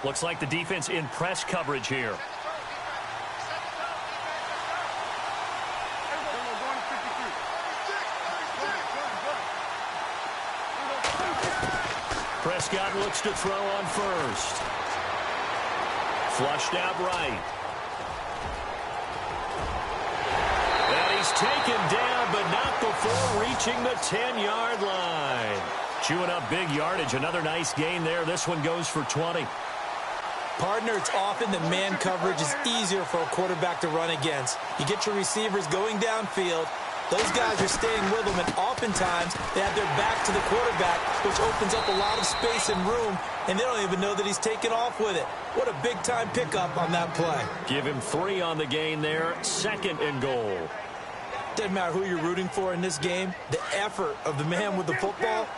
Looks like the defense in press coverage here. Prescott looks to throw on first. Flushed out right. And he's taken down, but not before reaching the 10-yard line. Chewing up big yardage. Another nice gain there. This one goes for 20. Partner, it's often that man coverage is easier for a quarterback to run against. You get your receivers going downfield. Those guys are staying with them, and oftentimes they have their back to the quarterback, which opens up a lot of space and room, and they don't even know that he's taken off with it. What a big-time pickup on that play. Give him 3 on the gain there. 2nd and goal. Doesn't matter who you're rooting for in this game. The effort of the man with the football,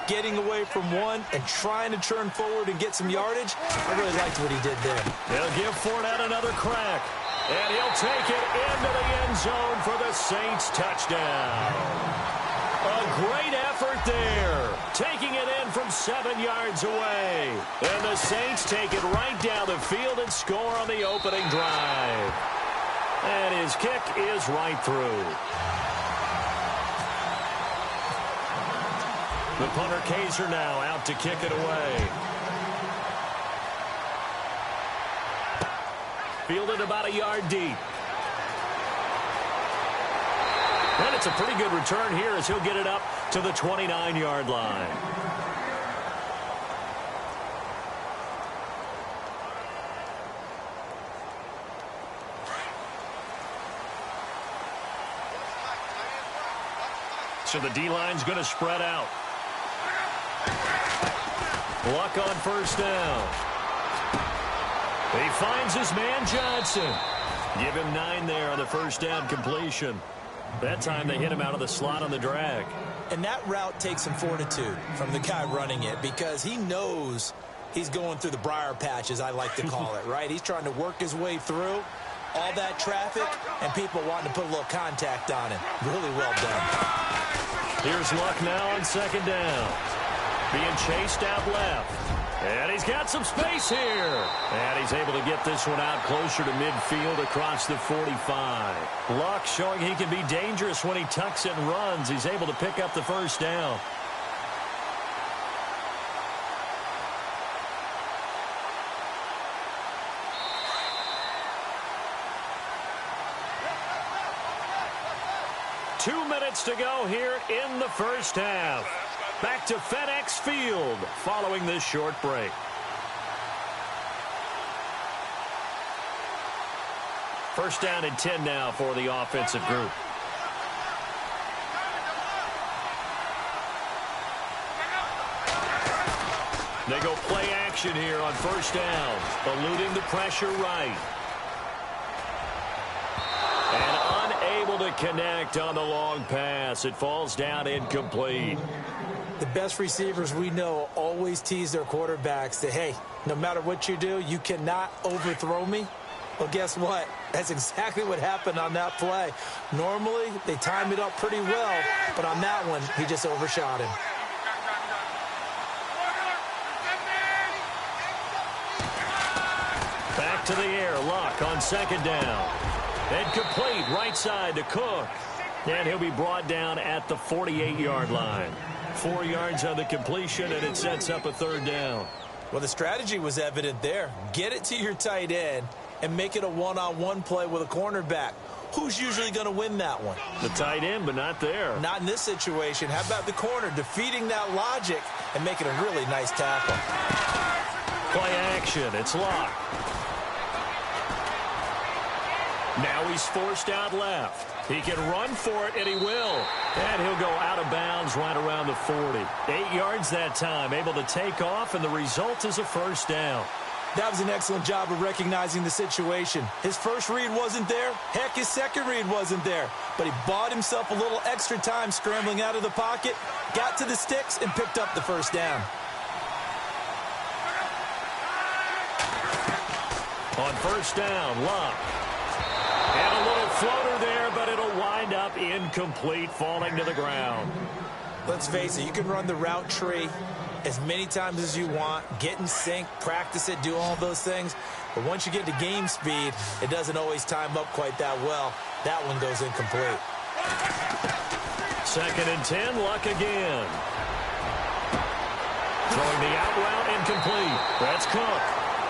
getting away from one and trying to turn forward and get some yardage, I really liked what he did there. They'll give Fournette another crack. And he'll take it into the end zone for the Saints touchdown. A great effort there. Taking it in from 7 yards away. And the Saints take it right down the field and score on the opening drive. And his kick is right through. The punter Kaiser now out to kick it away. Fielded about a yard deep. And it's a pretty good return here as he'll get it up to the 29-yard line. So the D-line's going to spread out. Luck on first down. He finds his man Johnson. Give him 9 there on the first down completion. That time they hit him out of the slot on the drag. And that route takes some fortitude from the guy running it because he knows he's going through the briar patch, as I like to call it, right? He's trying to work his way through all that traffic and people wanting to put a little contact on him. Really well done. Here's Luck now on 2nd down. Being chased out left. And he's got some space here. And he's able to get this one out closer to midfield across the 45. Luck showing he can be dangerous when he tucks it and runs. He's able to pick up the first down. Two minutes to go here in the first half. Back to FedEx Field following this short break. First down and 10 now for the offensive group. They go play action here on first down, eluding the pressure right. And unable to connect on the long pass. It falls down incomplete. The best receivers we know always tease their quarterbacks that, hey, no matter what you do, you cannot overthrow me. Well, guess what? That's exactly what happened on that play. Normally, they time it up pretty well, but on that one, he just overshot him. Back to the air, Luck on 2nd down. And complete right side to Cook. And he'll be brought down at the 48-yard line. 4 yards on the completion, and it sets up a 3rd down. Well, the strategy was evident there. Get it to your tight end and make it a one-on-one play with a cornerback. Who's usually going to win that one? The tight end, but not there. Not in this situation. How about the corner defeating that logic and making a really nice tackle? Play action. It's Luck. Now he's forced out left. He can run for it, and he will. And he'll go out of bounds right around the 40. 8 yards that time, able to take off, and the result is a first down. That was an excellent job of recognizing the situation. His first read wasn't there. Heck, his second read wasn't there. But he bought himself a little extra time scrambling out of the pocket, got to the sticks, and picked up the first down. On first down, Luck. And a little floater there, but it'll wind up incomplete, falling to the ground. Let's face it, you can run the route tree as many times as you want, get in sync, practice it, do all those things. But once you get to game speed, it doesn't always time up quite that well. That one goes incomplete. 2nd and 10, Luck again. Throwing the out route incomplete. That's Cook.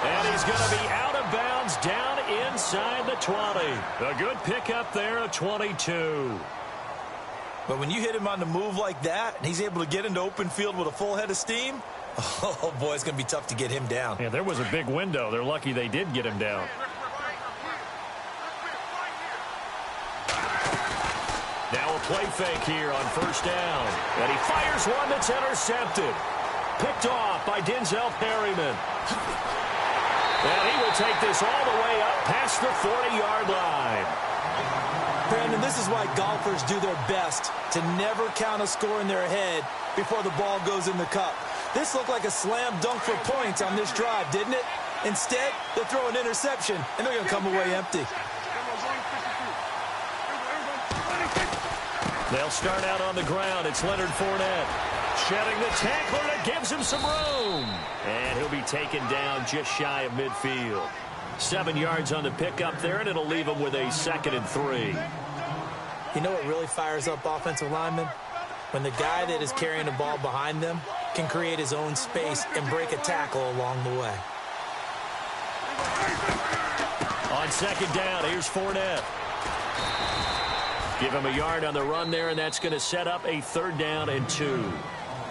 And he's going to be out of bounds down inside the 20. A good pickup there at 22. But when you hit him on the move like that, and he's able to get into open field with a full head of steam, oh, boy, it's going to be tough to get him down. Yeah, there was a big window. They're lucky they did get him down. Now a play fake here on 1st down. And he fires one that's intercepted. Picked off by Denzel Perryman. And he will take this all the way up past the 40-yard line. Brandon, this is why golfers do their best to never count a score in their head before the ball goes in the cup. This looked like a slam dunk for points on this drive, didn't it? Instead, they'll throw an interception, and they're going to come away empty. They'll start out on the ground. It's Leonard Fournette. Shedding the tackler that gives him some room. And he'll be taken down just shy of midfield. 7 yards on the pickup there, and it'll leave him with a 2nd and 3. You know what really fires up offensive linemen? When the guy that is carrying the ball behind them can create his own space and break a tackle along the way. On 2nd down, here's Fournette. Give him a yard on the run there, and that's going to set up a 3rd down and 2.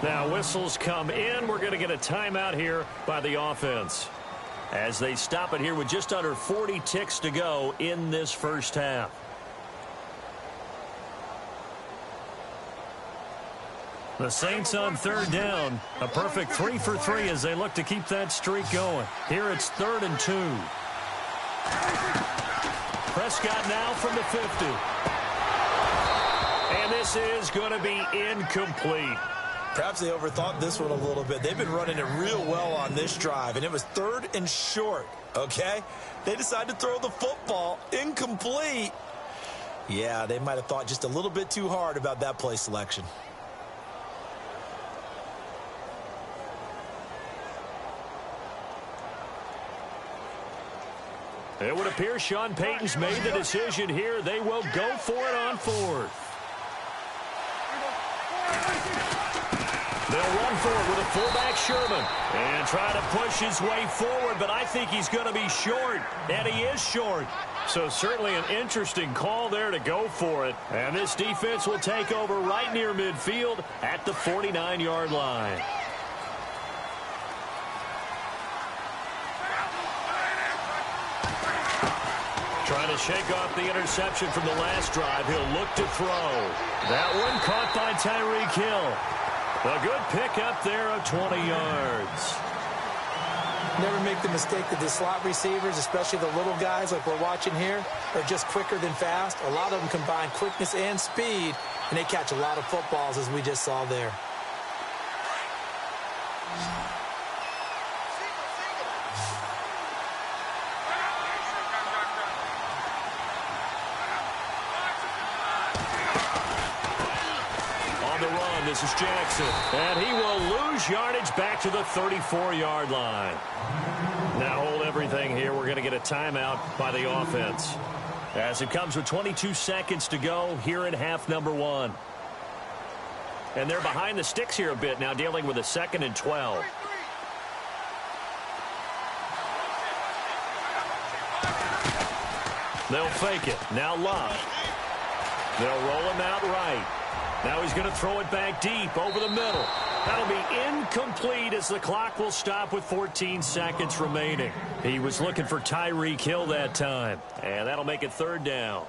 Now whistles come in. We're going to get a timeout here by the offense, as they stop it here with just under 40 ticks to go in this first half. The Saints on 3rd down. A perfect 3 for 3 as they look to keep that streak going. Here it's 3rd and 2. Prescott now from the 50. And this is going to be incomplete. Perhaps they overthought this one a little bit. They've been running it real well on this drive, and it was 3rd and short, okay? They decided to throw the football incomplete. Yeah, they might have thought just a little bit too hard about that play selection. It would appear Sean Payton's made the decision here. They will go for it on 4th. They'll run for it with a fullback, Sherman, and try to push his way forward, but I think he's going to be short, and he is short. So certainly an interesting call there to go for it, and this defense will take over right near midfield at the 49-yard line. Trying to shake off the interception from the last drive. He'll look to throw. That one caught by Tyreek Hill. A good pickup there of 20 yards. Never make the mistake that the slot receivers, especially the little guys like we're watching here, are just quicker than fast. A lot of them combine quickness and speed, and they catch a lot of footballs, as we just saw there. This is Jackson, and he will lose yardage back to the 34-yard line. Now hold everything here. We're going to get a timeout by the offense, as it comes with 22 seconds to go here in half number 1. And they're behind the sticks here a bit now, dealing with a 2nd and 12. They'll fake it. Now Luck. They'll roll him out right. Now he's going to throw it back deep over the middle. That'll be incomplete as the clock will stop with 14 seconds remaining. He was looking for Tyreek Hill that time, and that'll make it 3rd down.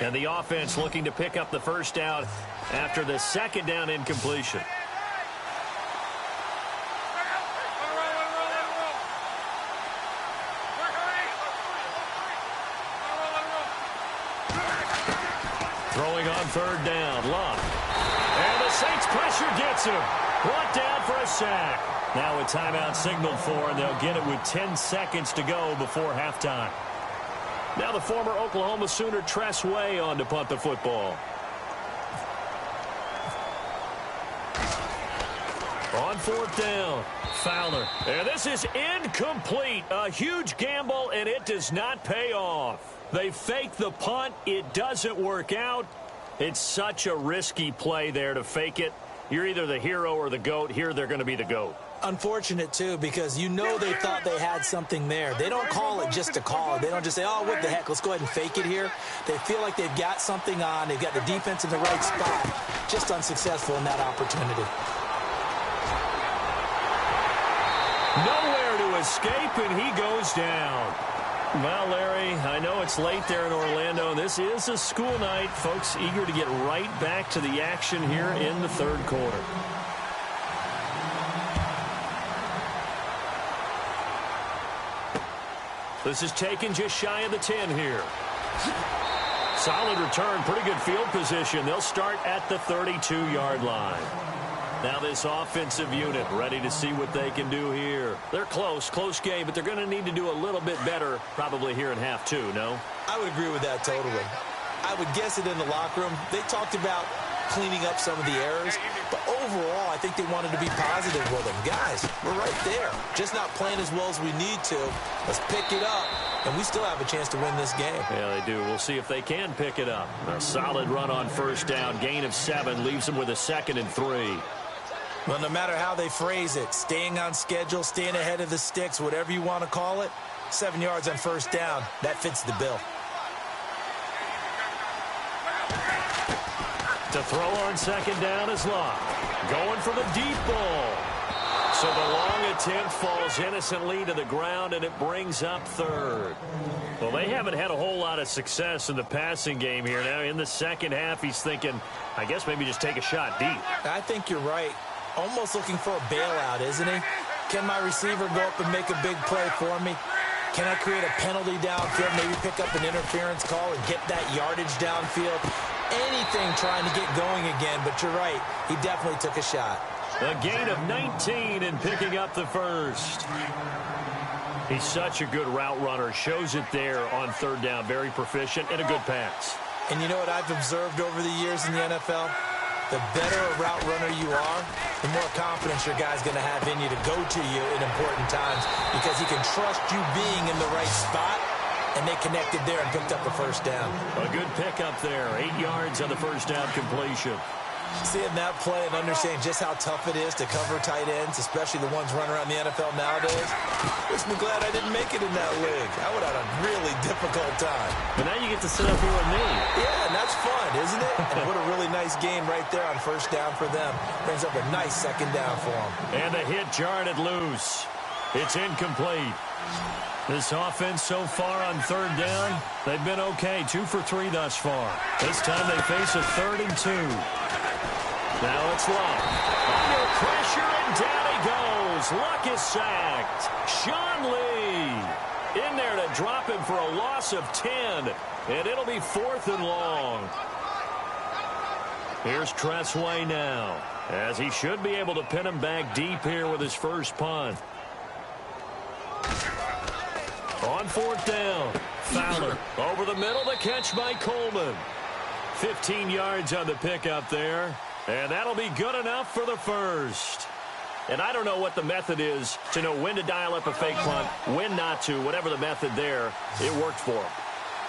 And the offense looking to pick up the 1st down after the 2nd down incompletion. Throwing on 3rd down, Luck. And the Saints pressure gets him. Brought down for a sack. Now a timeout signaled for, and they'll get it with 10 seconds to go before halftime. Now the former Oklahoma Sooner Tress Way on to punt the football. On fourth down, Fowler. And this is incomplete. A huge gamble, and it does not pay off. They fake the punt. It doesn't work out. It's such a risky play there to fake it. You're either the hero or the GOAT. Here they're going to be the GOAT. Unfortunate, too, because you know they thought they had something there. They don't call it just to call it. They don't just say, oh, what the heck, let's go ahead and fake it here. They feel like they've got something on. They've got the defense in the right spot. Just unsuccessful in that opportunity. Nowhere to escape, and he goes down. Well, Larry, I know it's late there in Orlando. This is a school night. Folks eager to get right back to the action here in the third quarter. This is taken just shy of the 10 here. Solid return, pretty good field position. They'll start at the 32-yard line. Now this offensive unit ready to see what they can do here. They're close game, but they're going to need to do a little bit better probably here in half two, no? I would agree with that totally. I would guess it in the locker room. They talked about cleaning up some of the errors, but overall I think they wanted to be positive with them. Guys, we're right there. Just not playing as well as we need to. Let's pick it up, and we still have a chance to win this game. Yeah, they do. We'll see if they can pick it up. A solid run on first down. Gain of 7 leaves them with a 2nd and 3. Well, no matter how they phrase it, staying on schedule, staying ahead of the sticks, whatever you want to call it, 7 yards on first down, that fits the bill. To throw on second down is Locke. Going for the deep ball. So the long attempt falls innocently to the ground, and it brings up third. Well, they haven't had a whole lot of success in the passing game here. Now in the second half, he's thinking, I guess maybe just take a shot deep. I think you're right. Almost looking for a bailout, isn't he? Can my receiver go up and make a big play for me? Can I create a penalty downfield, maybe pick up an interference call and get that yardage downfield? Anything trying to get going again, but you're right. He definitely took a shot. A gain of 19 and picking up the first. He's such a good route runner. Shows it there on third down. Very proficient and a good pass. And you know what I've observed over the years in the NFL? The better a route runner you are, the more confidence your guy's going to have in you to go to you in important times because he can trust you being in the right spot, and they connected there and picked up a first down. A good pickup there. 8 yards on the first down completion. Seeing that play and understanding just how tough it is to cover tight ends, especially the ones running around the NFL nowadays, makes me glad I didn't make it in that league. I would have had a really difficult time. But now you get to sit up here with me. Yeah, and that's fun, isn't it? And what a really nice game right there on first down for them. Brings up a nice second down for them. And the hit jarred it loose. It's incomplete. This offense so far on third down, they've been okay. 2 for 3 thus far. This time they face a 3rd and 2. Now it's Luck. Under pressure, and down he goes. Luck is sacked. Sean Lee in there to drop him for a loss of 10. And it'll be 4th and long. Here's Tress Way now, as he should be able to pin him back deep here with his first punt. On fourth down, Fowler over the middle, the catch by Coleman. 15 yards on the pickup there. And that'll be good enough for the first. And I don't know what the method is to know when to dial up a fake punt, when not to. Whatever the method there, it worked for him.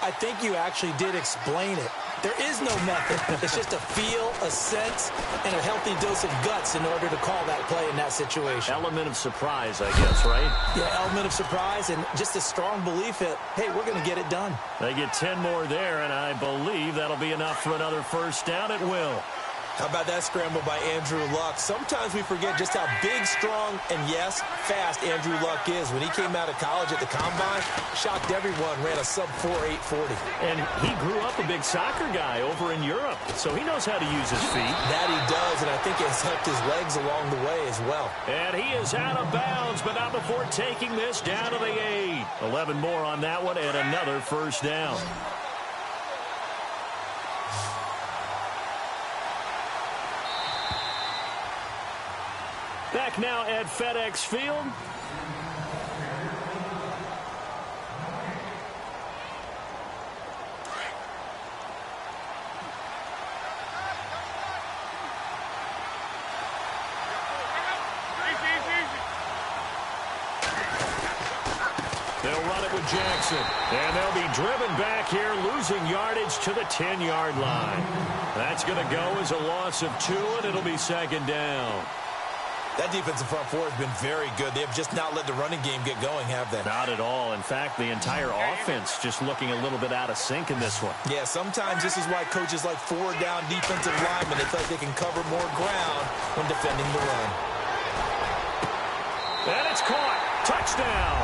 I think you actually did explain it. There is no method. It's just a feel, a sense, and a healthy dose of guts in order to call that play in that situation. Element of surprise, I guess, right? Yeah, element of surprise and just a strong belief that, hey, we're going to get it done. They get 10 more there, and I believe that'll be enough for another first down at will. How about that scramble by Andrew Luck? Sometimes we forget just how big, strong, and, yes, fast Andrew Luck is. When he came out of college at the Combine, shocked everyone, ran a sub-4 840. And he grew up a big soccer guy over in Europe, so he knows how to use his feet. That he does, and I think it's helped his legs along the way as well. And he is out of bounds, but not before taking this down to the 8. 11 more on that one, and another first down. Back now at FedEx Field. it with Jackson. And they'll be driven back here, losing yardage to the 10-yard line. That's going to go as a loss of 2, and it'll be second down. That defensive front four has been very good. They have just not let the running game get going, have they? Not at all. In fact, the entire offense just looking a little bit out of sync in this one. Yeah, sometimes this is why coaches like four-down defensive linemen. They feel like they can cover more ground when defending the run. And it's caught. Touchdown.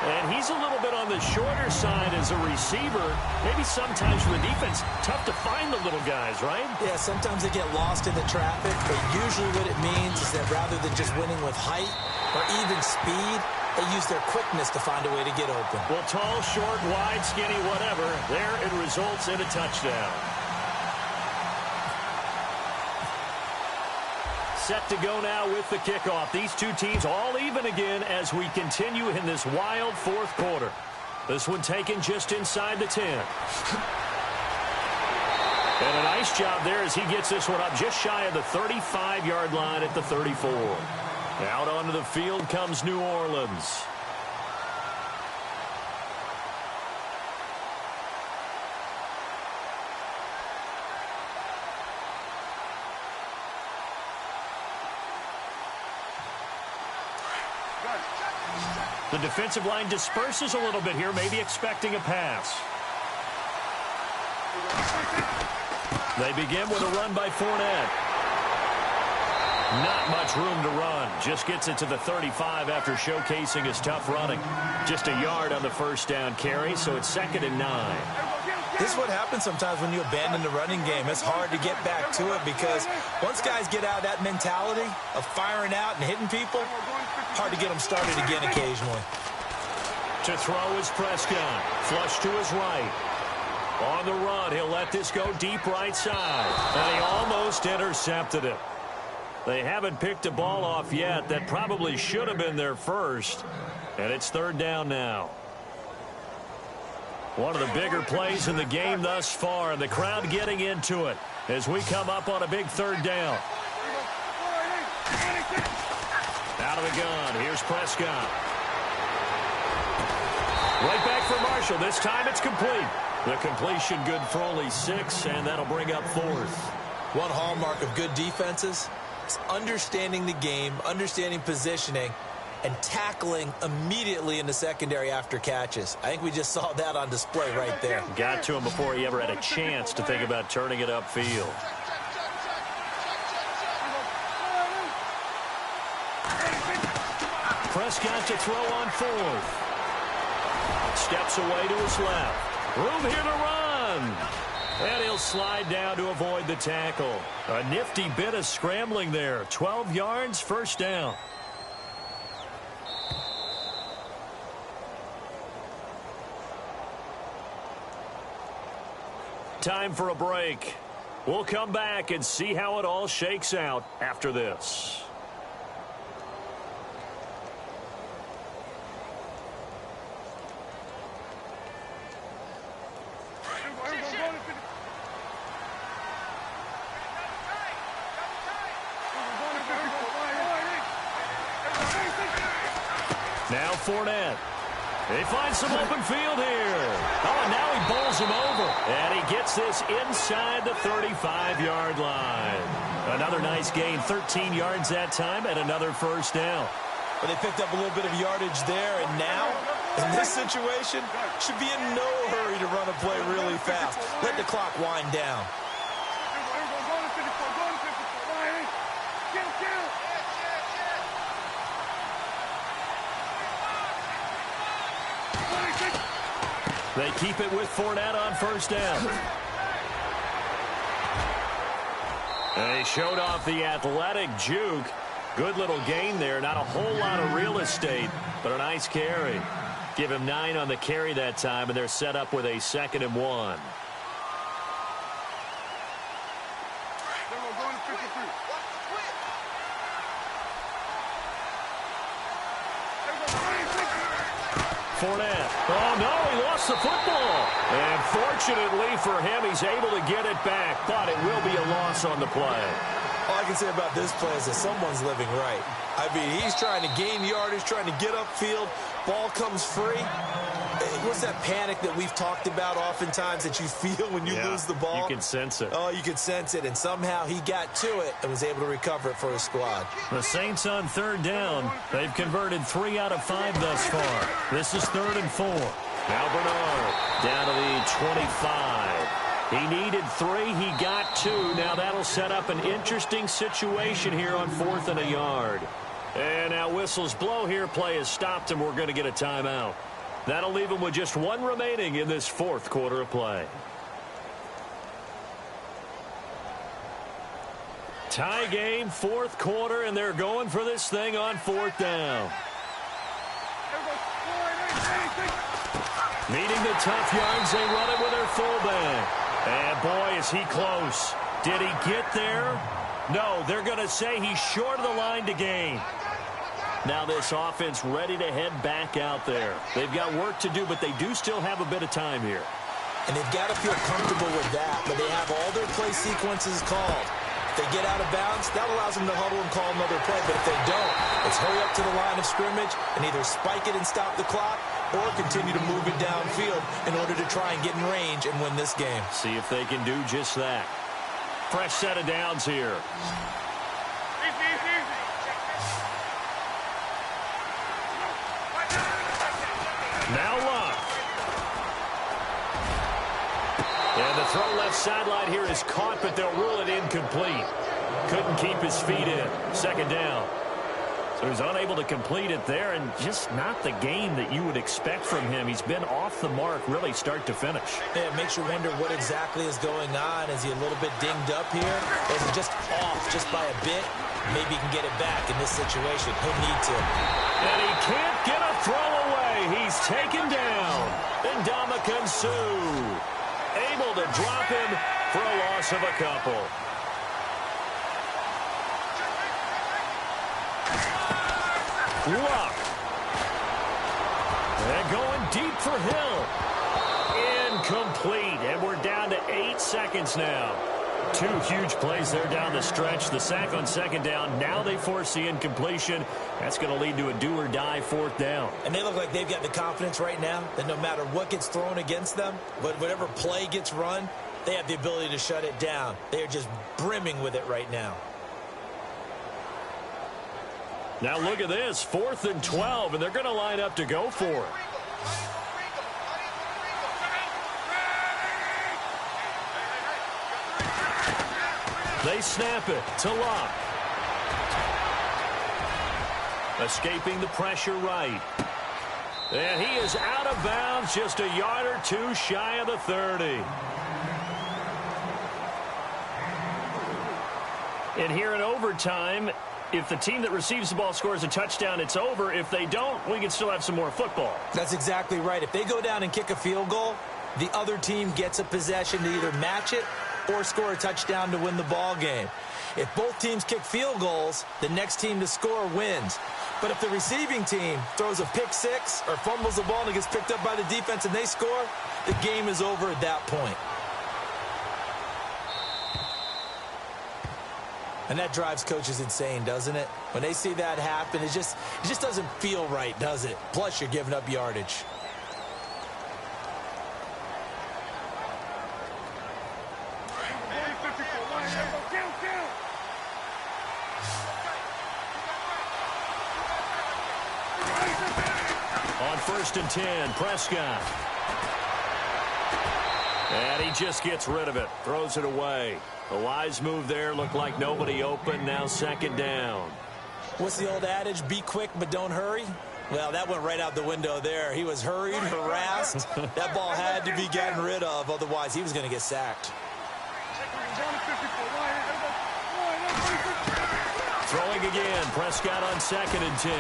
And he's a little bit on the shorter side as a receiver. Maybe sometimes for the defense, tough to find the little guys, right? Yeah, sometimes they get lost in the traffic, but usually what it means is that rather than just winning with height or even speed, they use their quickness to find a way to get open. Well, tall, short, wide, skinny, whatever, there it results in a touchdown. Set to go now with the kickoff. These two teams all even again as we continue in this wild fourth quarter. This one taken just inside the 10. And a nice job there as he gets this one up just shy of the 35-yard line at the 34. Out onto the field comes New Orleans. The defensive line disperses a little bit here, maybe expecting a pass. They begin with a run by Fournette. Not much room to run. Just gets it to the 35 after showcasing his tough running. Just a yard on the first down carry, so it's 2nd and 9. This is what happens sometimes when you abandon the running game. It's hard to get back to it because once guys get out of that mentality of firing out and hitting people, hard to get them started again occasionally. To throw is Prescott. Flush to his right. On the run, he'll let this go deep right side. And he almost intercepted it. They haven't picked a ball off yet. That probably should have been their first. And it's 3rd down now. One of the bigger plays in the game thus far, and the crowd getting into it as we come up on a big 3rd down. Out of the gun, here's Prescott. Right back for Marshall. This time it's complete. The completion good for only 6, and that'll bring up 4th. One hallmark of good defenses is understanding the game, understanding positioning, and tackling immediately in the secondary after catches. I think we just saw that on display right there. Got to him before he ever had a chance to think about turning it upfield. Prescott to throw on 4th. Steps away to his left. Room here to run. And he'll slide down to avoid the tackle. A nifty bit of scrambling there. 12 yards, 1st down. Time for a break. We'll come back and see how it all shakes out after this. Now Fournette. They find some open field here. Oh, and now he bowls him over. And he gets this inside the 35-yard line. Another nice gain, 13 yards that time, and another 1st down. But they picked up a little bit of yardage there, and now, in this situation, should be in no hurry to run a play really fast. Let the clock wind down. They keep it with Fournette on 1st down. And he showed off the athletic juke. Good little gain there. Not a whole lot of real estate, but a nice carry. Give him 9 on the carry that time, and they're set up with a 2nd and 1. Fournette. Oh, no, he lost the football. And fortunately for him, he's able to get it back, but it will be a loss on the play. All I can say about this play is that someone's living right. I mean, he's trying to gain yardage, trying to get upfield, ball comes free. What's that panic that we've talked about oftentimes that you feel when you lose the ball? You can sense it. Oh, you can sense it, and somehow he got to it and was able to recover it for his squad. The Saints on third down. They've converted 3 out of 5 thus far. This is 3rd and 4. Now Bernard down to the 25. He needed 3. He got 2. Now that'll set up an interesting situation here on 4th and a yard. And now whistles blow here. Play is stopped, and we're going to get a timeout. That'll leave him with just 1 remaining in this 4th quarter of play. Tie game, 4th quarter, and they're going for this thing on 4th down. Needing the tough yards, they run it with their fullback. And boy, is he close. Did he get there? No, they're going to say he's short of the line to gain. Now this offense ready to head back out there. They've got work to do, but they do still have a bit of time here. And they've got to feel comfortable with that, but they have all their play sequences called. If they get out of bounds, that allows them to huddle and call another play. But if they don't, it's hurry up to the line of scrimmage and either spike it and stop the clock or continue to move it downfield in order to try and get in range and win this game. See if they can do just that. Fresh set of downs here. Now Luck. And the throw left sideline here is caught, but they'll rule it incomplete. Couldn't keep his feet in. 2nd down. So he's unable to complete it there, and just not the game that you would expect from him. He's been off the mark really start to finish. Yeah, it makes you wonder what exactly is going on. Is he a little bit dinged up here? Or is he just off just by a bit? Maybe he can get it back in this situation. He'll need to. And he can't get a throw away. He's taken down. Ndamukong Suh able to drop him for a loss of a couple. Luck. And going deep for Hill. Incomplete. And we're down to 8 seconds now. 2 huge plays there down the stretch. The sack on 2nd down. Now they force the incompletion. That's going to lead to a do-or-die 4th down. And they look like they've got the confidence right now that no matter what gets thrown against them, but whatever play gets run, they have the ability to shut it down. They are just brimming with it right now. Now look at this, 4th and 12, and they're going to line up to go for it. They snap it to Luck. Escaping the pressure right. And he is out of bounds, just a yard or 2 shy of the 30. And here in overtime, if the team that receives the ball scores a touchdown, it's over. If they don't, we can still have some more football. That's exactly right. If they go down and kick a field goal, the other team gets a possession to either match it or score a touchdown to win the ball game. If both teams kick field goals, the next team to score wins. But if the receiving team throws a pick 6 or fumbles the ball and it gets picked up by the defense and they score, the game is over at that point. And that drives coaches insane, doesn't it? When they see that happen, it just doesn't feel right, does it? Plus, you're giving up yardage. On 1st and 10, Prescott. And he just gets rid of it, throws it away. A wise move there, looked like nobody open, now 2nd down. What's the old adage, be quick but don't hurry? Well, that went right out the window there. He was hurried, harassed. That ball had to be gotten rid of, otherwise he was going to get sacked. Throwing again, Prescott on 2nd and 10.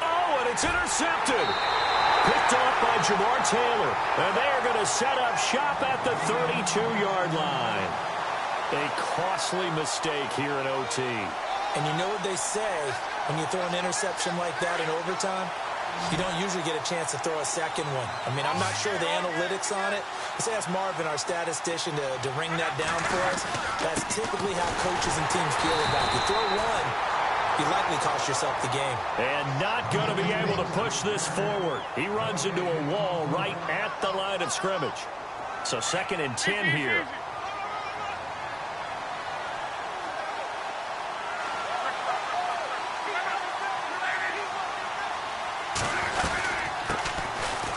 Oh, and it's intercepted. Picked off by Jamar Taylor. And they are going to set up shop at the 32-yard line. A costly mistake here in OT. And you know what they say, when you throw an interception like that in overtime, you don't usually get a chance to throw a second one. I mean, I'm not sure the analytics on it. Let's ask Marvin, our statistician, to ring that down for us. That's typically how coaches and teams feel about it. You throw one, you likely cost yourself the game. And not going to be able to push this forward. He runs into a wall right at the line of scrimmage. So 2nd and 10 here.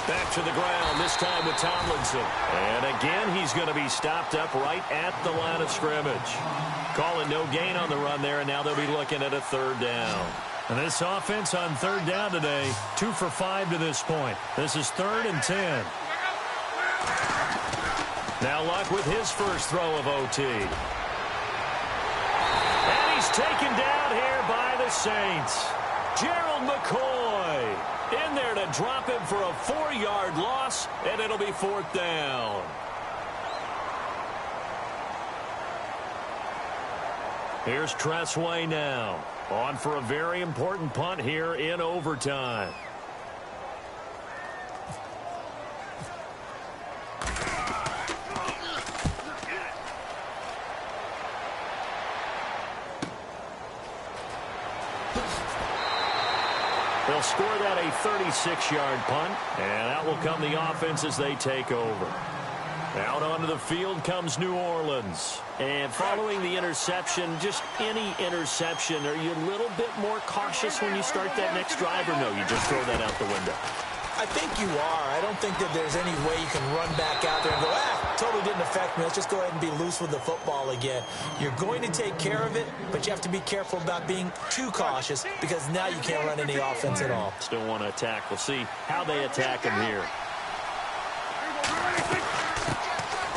Back to the ground, this time with Tomlinson. And again, he's going to be stopped up right at the line of scrimmage. Calling no gain on the run there, and now they'll be looking at a 3rd down. And this offense on 3rd down today, 2 for 5 to this point. This is 3rd and 10. Now Luck with his first throw of OT. And he's taken down here by the Saints. Gerald McCoy in there to drop him for a 4-yard loss, and it'll be 4th down. Here's Tressway now, on for a very important punt here in overtime. They'll score that a 36-yard punt, and out will come the offense as they take over. Out onto the field comes New Orleans. And following the interception, just any interception, are you a little bit more cautious when you start that next drive, or no, you just throw that out the window? I think you are. I don't think that there's any way you can run back out there and go, totally didn't affect me. Let's just go ahead and be loose with the football again. You're going to take care of it, but you have to be careful about being too cautious because now you can't run any offense at all. Still want to attack. We'll see how they attack him here.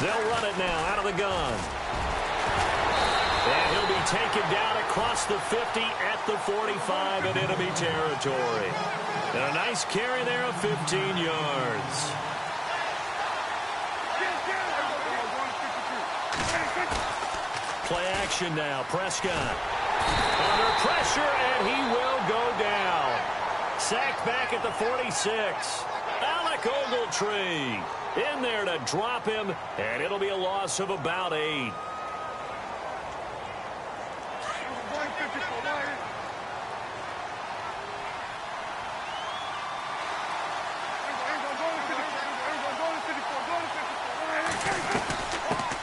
They'll run it now out of the gun. And he'll be taken down across the 50 at the 45 in enemy territory. And a nice carry there of 15 yards. Play action now. Prescott under pressure, and he will go down. Sacked back at the 46. Alec Ogletree in there to drop him, and it'll be a loss of about 8.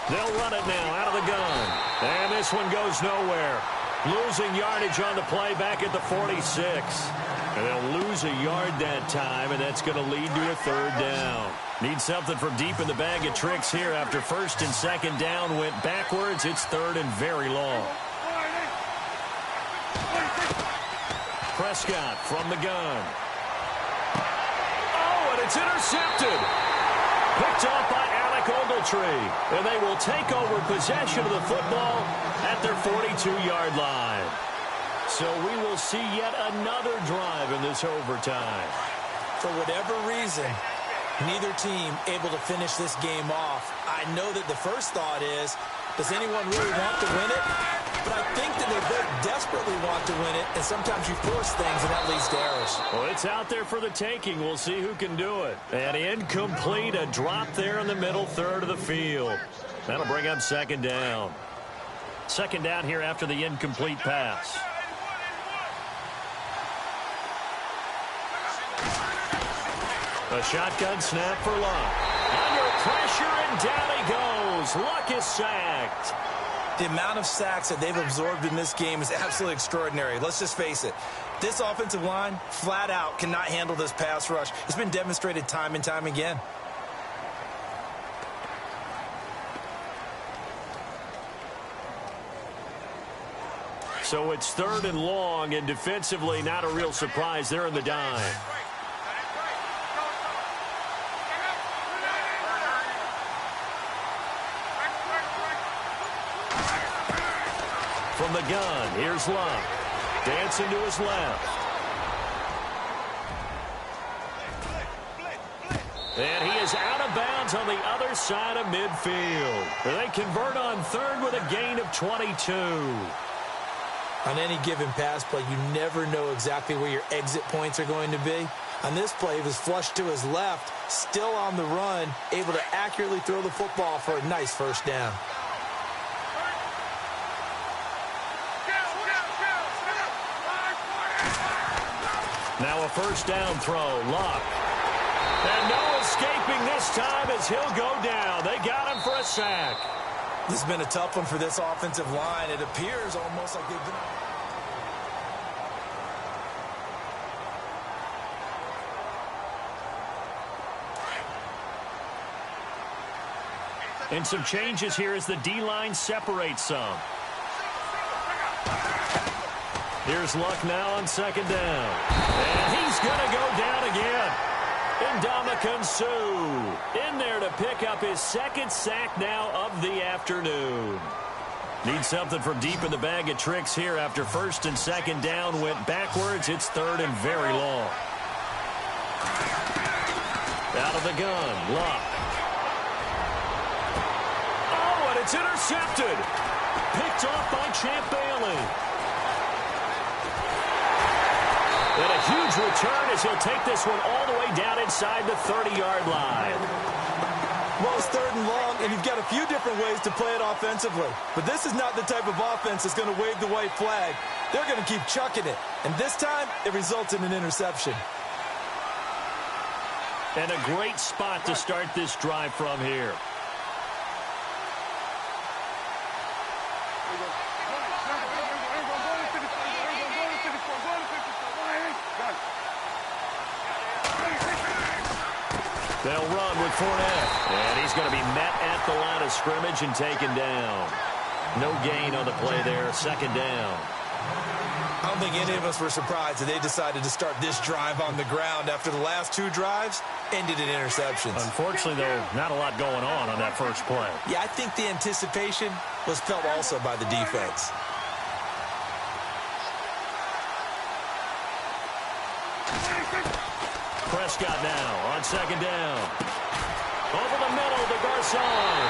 They'll run it now out of the gun. And this one goes nowhere. Losing yardage on the play back at the 46. And they'll lose a yard that time, and that's going to lead to a 3rd down. Need something from deep in the bag of tricks here after 1st and 2nd down went backwards. It's 3rd and very long. Prescott from the gun. Oh, and it's intercepted. Picked off by Alec Ogletree. And they will take over possession of the football at their 42-yard line. So we will see yet another drive in this overtime. For whatever reason, neither team able to finish this game off. I know that the first thought is, does anyone really want to win it? But I think that they both desperately want to win it, and sometimes you force things, and that leads to errors. Well, it's out there for the taking. We'll see who can do it. And incomplete, a drop there in the middle third of the field. That'll bring up 2nd down. 2nd down here after the incomplete pass. A shotgun snap for Luck. Under pressure, and down he goes. Luck is sacked. The amount of sacks that they've absorbed in this game is absolutely extraordinary. Let's just face it. This offensive line, flat out, cannot handle this pass rush. It's been demonstrated time and time again. So it's 3rd and long, and defensively not a real surprise. They're in the dime. From the gun, here's Luck. Dancing to his left. And he is out of bounds on the other side of midfield. They convert on 3rd with a gain of 22. On any given pass play, you never know exactly where your exit points are going to be. On this play, he was flushed to his left, still on the run, able to accurately throw the football for a nice 1st down. Now a first down throw. Luck. And no escaping this time as he'll go down. They got him for a sack. This has been a tough one for this offensive line. It appears almost like they've been... And some changes here as the D-line separates some. Here's Luck now on second down. And he's going to go down again. Ndamukong Suh in there to pick up his second sack now of the afternoon. Need something from deep in the bag of tricks here after first and second down went backwards. It's third and very long. Out of the gun, Luck. Oh, and it's intercepted. Picked off by Champ Bailey. And a huge return as he'll take this one all the way down inside the 30-yard line. Well, it's third and long, and you've got a few different ways to play it offensively. But this is not the type of offense that's going to wave the white flag. They're going to keep chucking it. And this time, it results in an interception. And a great spot to start this drive from here. They'll run with Fournette. And he's going to be met at the line of scrimmage and taken down. No gain on the play there. Second down. I don't think any of us were surprised that they decided to start this drive on the ground after the last two drives ended in interceptions. Unfortunately, though, not a lot going on that first play. Yeah, I think the anticipation was felt also by the defense. Prescott now on second down. Over the middle to Garcon.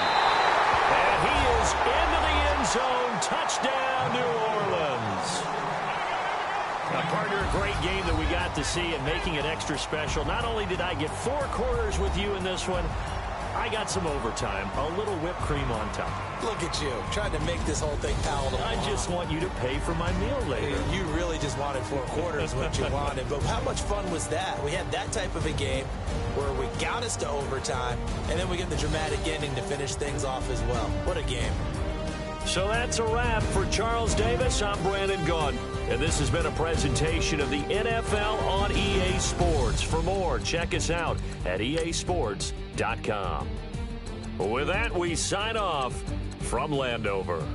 And he is into the end zone. Touchdown, New Orleans. Now, partner, a great game that we got to see and making it extra special. Not only did I get 4 quarters with you in this one, I got some overtime, a little whipped cream on top. Look at you, trying to make this whole thing palatable. I just want you to pay for my meal later. You really just wanted 4 quarters, what you wanted. But how much fun was that? We had that type of a game where we got us to overtime, and then we get the dramatic ending to finish things off as well. What a game. So that's a wrap for Charles Davis. I'm Brandon Gaudin. And this has been a presentation of the NFL on EA Sports. For more, check us out at easports.com. With that, we sign off from Landover.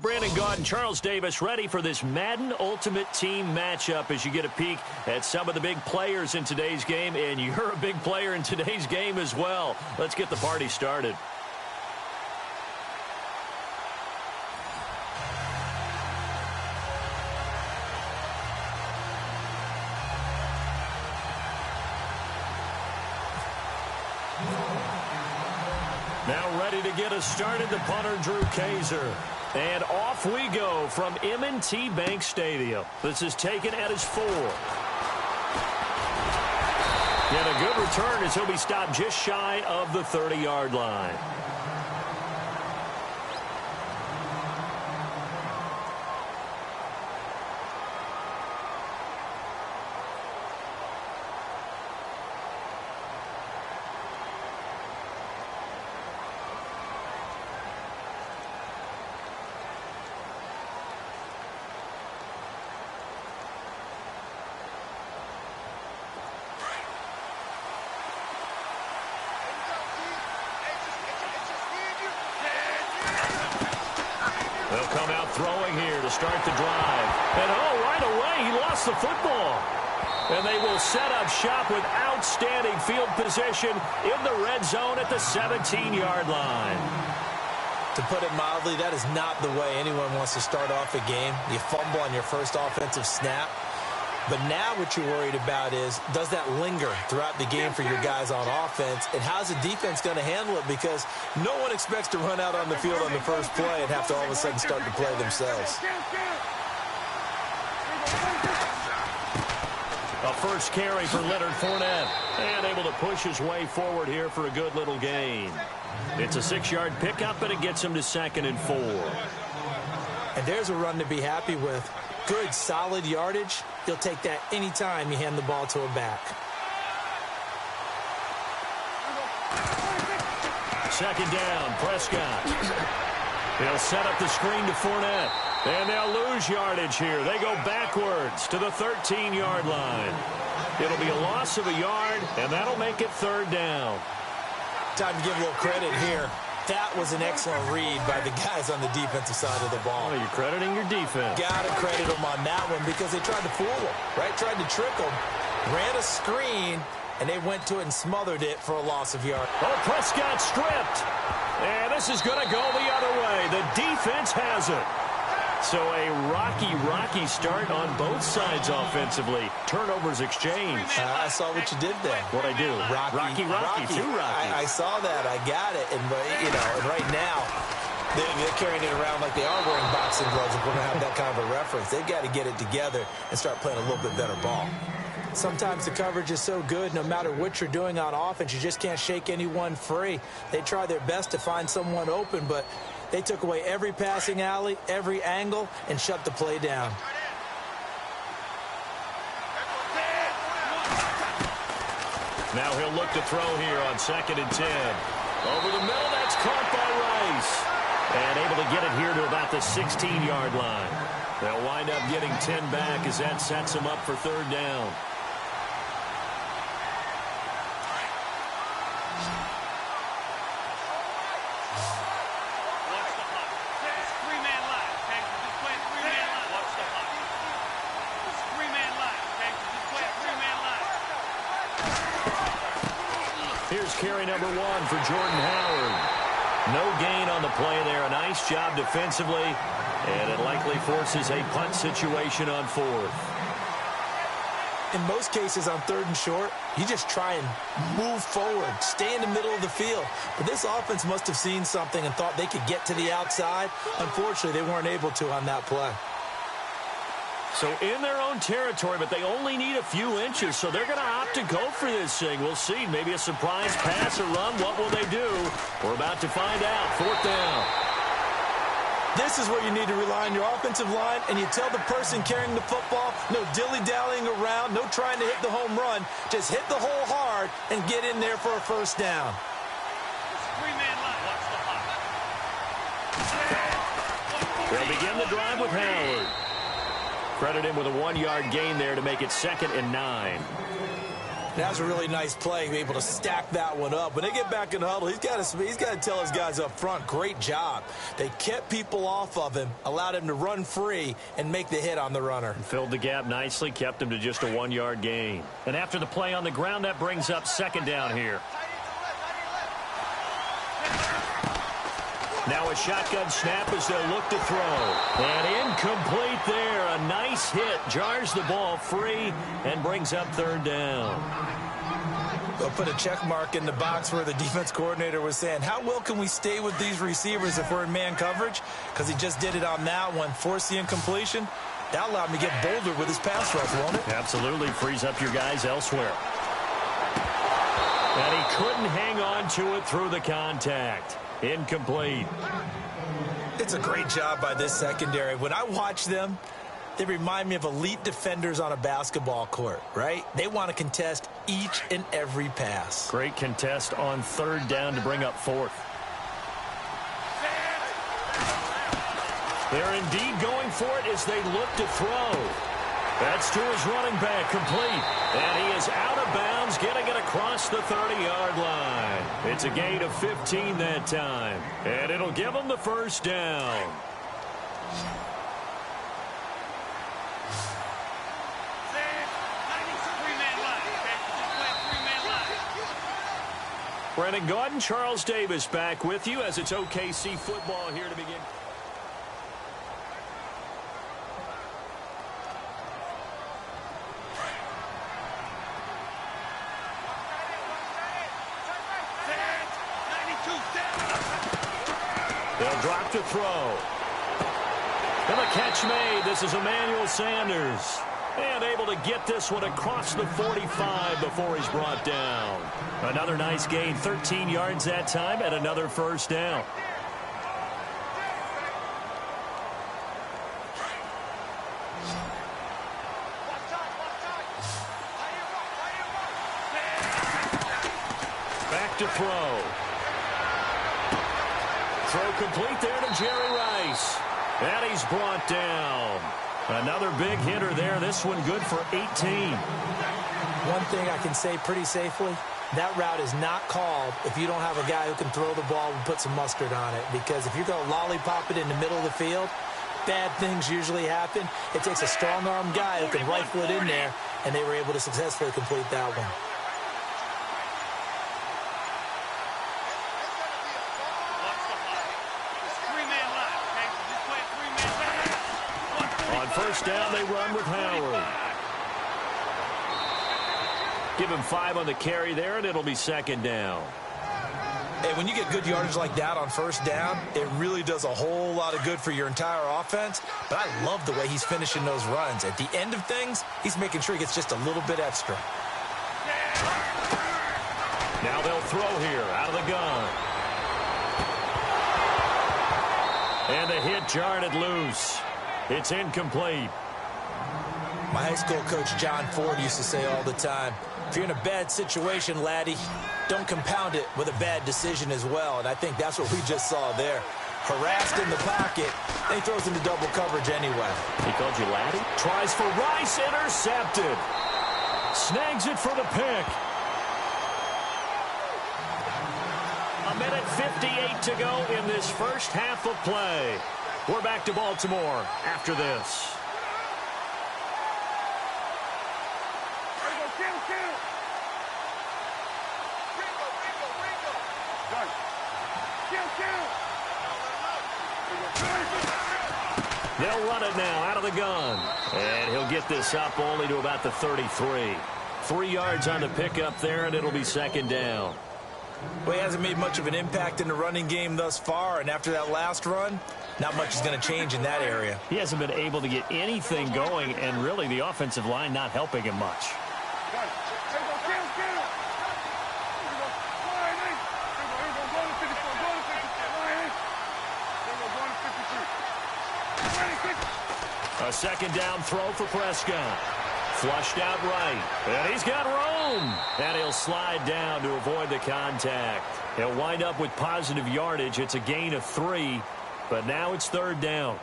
Brandon Gaud and Charles Davis ready for this Madden Ultimate Team matchup as you get a peek at some of the big players in today's game, and you're a big player in today's game as well. Let's get the party started. Now ready to get us started, the punter, Drew Kaiser. And off we go from M&T Bank Stadium. This is taken at his 4. And a good return as he'll be stopped just shy of the 30-yard line. They'll come out throwing here to start the drive. And, oh, right away, he lost the football. And they will set up shop with outstanding field position in the red zone at the 17-yard line. To put it mildly, that is not the way anyone wants to start off a game. You fumble on your first offensive snap. But now what you're worried about is, does that linger throughout the game for your guys on offense? And how's the defense going to handle it? Because no one expects to run out on the field on the first play and have to all of a sudden start to play themselves. A first carry for Leonard Fournette. And able to push his way forward here for a good little gain. It's a 6-yard pickup, and it gets him to 2nd and 4. And there's a run to be happy with. Good, solid yardage. You'll take that anytime you hand the ball to a back. Second down, Prescott. They'll set up the screen to Fournette. And they'll lose yardage here. They go backwards to the 13-yard line. It'll be a loss of a yard, and that'll make it 3rd down. Time to give a little credit here. That was an excellent read by the guys on the defensive side of the ball. Oh, you're crediting your defense. Got to credit them on that one because they tried to fool them, right? Tried to trick them, ran a screen, and they went to it and smothered it for a loss of yard. Oh, Prescott stripped. And this is going to go the other way. The defense has it. So a rocky start on both sides offensively. Turnovers exchanged. I saw what you did there. What'd I do? Rocky. Too rocky. I saw that. I got it. And, you know, and right now, they're carrying it around like they are wearing boxing gloves. If we're going to have that kind of a reference, they've got to get it together and start playing a little bit better ball. Sometimes the coverage is so good, no matter what you're doing on offense, you just can't shake anyone free. They try their best to find someone open, but they took away every passing alley, every angle, and shut the play down. Now he'll look to throw here on 2nd and 10. Over the middle, that's caught by Rice. And able to get it here to about the 16-yard line. They'll wind up getting 10 back as that sets them up for 3rd down. Here's carry number 1 for Jordan Howard. No gain on the play there. A nice job defensively. And it likely forces a punt situation on 4th. In most cases on 3rd and short, you just try and move forward, stay in the middle of the field. But this offense must have seen something and thought they could get to the outside. Unfortunately, they weren't able to on that play. So in their own territory, but they only need a few inches, so they're going to opt to go for this thing. We'll see. Maybe a surprise pass or run. What will they do? We're about to find out. 4th down. This is where you need to rely on your offensive line, and you tell the person carrying the football, no dilly-dallying around, no trying to hit the home run. Just hit the hole hard and get in there for a 1st down. They'll begin the drive with Howard. Credit him with a 1-yard gain there to make it 2nd and 9. That's a really nice play, be able to stack that one up. When they get back in the huddle, he's got to tell his guys up front, great job. They kept people off of him, allowed him to run free and make the hit on the runner. Filled the gap nicely, kept him to just a 1-yard gain. And after the play on the ground, that brings up second down here. Now a shotgun snap as they'll look to throw. And incomplete there. A nice hit. Jars the ball free and brings up third down. They'll put a check mark in the box where the defense coordinator was saying, how well can we stay with these receivers if we're in man coverage? Because he just did it on that one. Force the incompletion. That allowed him to get bolder with his pass rush, won't it? Absolutely. Frees up your guys elsewhere. And he couldn't hang on to it through the contact. Incomplete. It's a great job by this secondary. When I watch them, they remind me of elite defenders on a basketball court, right? They want to contest each and every pass. Great contest on third down to bring up fourth. They're indeed going for it as they look to throw. That's to his running back, complete. And he is out of bounds, getting it across the 30-yard line. It's a gain of 15 that time. And it'll give him the first down. Brandon Gaudin, Charles Davis back with you as it's OKC football here to begin. They'll drop to throw. And the catch made. This is Emmanuel Sanders. And able to get this one across the 45 before he's brought down. Another nice gain, 13 yards that time, and another first down. Back to throw. Throw complete there to Jerry Rice. And he's brought down. Another big hitter there. This one good for 18. One thing I can say pretty safely, that route is not called if you don't have a guy who can throw the ball and put some mustard on it. Because if you're going to lollipop it in the middle of the field, bad things usually happen. It takes a strong-arm guy who can rifle it in there, and they were able to successfully complete that one. First down, they run with Howard. Give him 5 on the carry there, and it'll be second down. Hey, when you get good yardage like that on first down, it really does a whole lot of good for your entire offense. But I love the way he's finishing those runs. At the end of things, he's making sure he gets just a little bit extra. Now they'll throw here out of the gun. And the hit jarred it loose. It's incomplete. My high school coach, John Ford, used to say all the time, if you're in a bad situation, laddie, don't compound it with a bad decision as well. And I think that's what we just saw there. Harassed in the pocket, and he throws into double coverage anyway. He called you laddie? Tries for Rice, intercepted. Snags it for the pick. A minute 58 to go in this first half of play. We're back to Baltimore after this. They'll run it now out of the gun. And he'll get this up only to about the 33. 3 yards on the pickup there, and it'll be second down. Well, he hasn't made much of an impact in the running game thus far, and after that last run, not much is going to change in that area. He hasn't been able to get anything going, and really the offensive line not helping him much. A second down throw for Prescott. Flushed out right. And he's got room. And he'll slide down to avoid the contact. He'll wind up with positive yardage. It's a gain of 3. But now it's third down.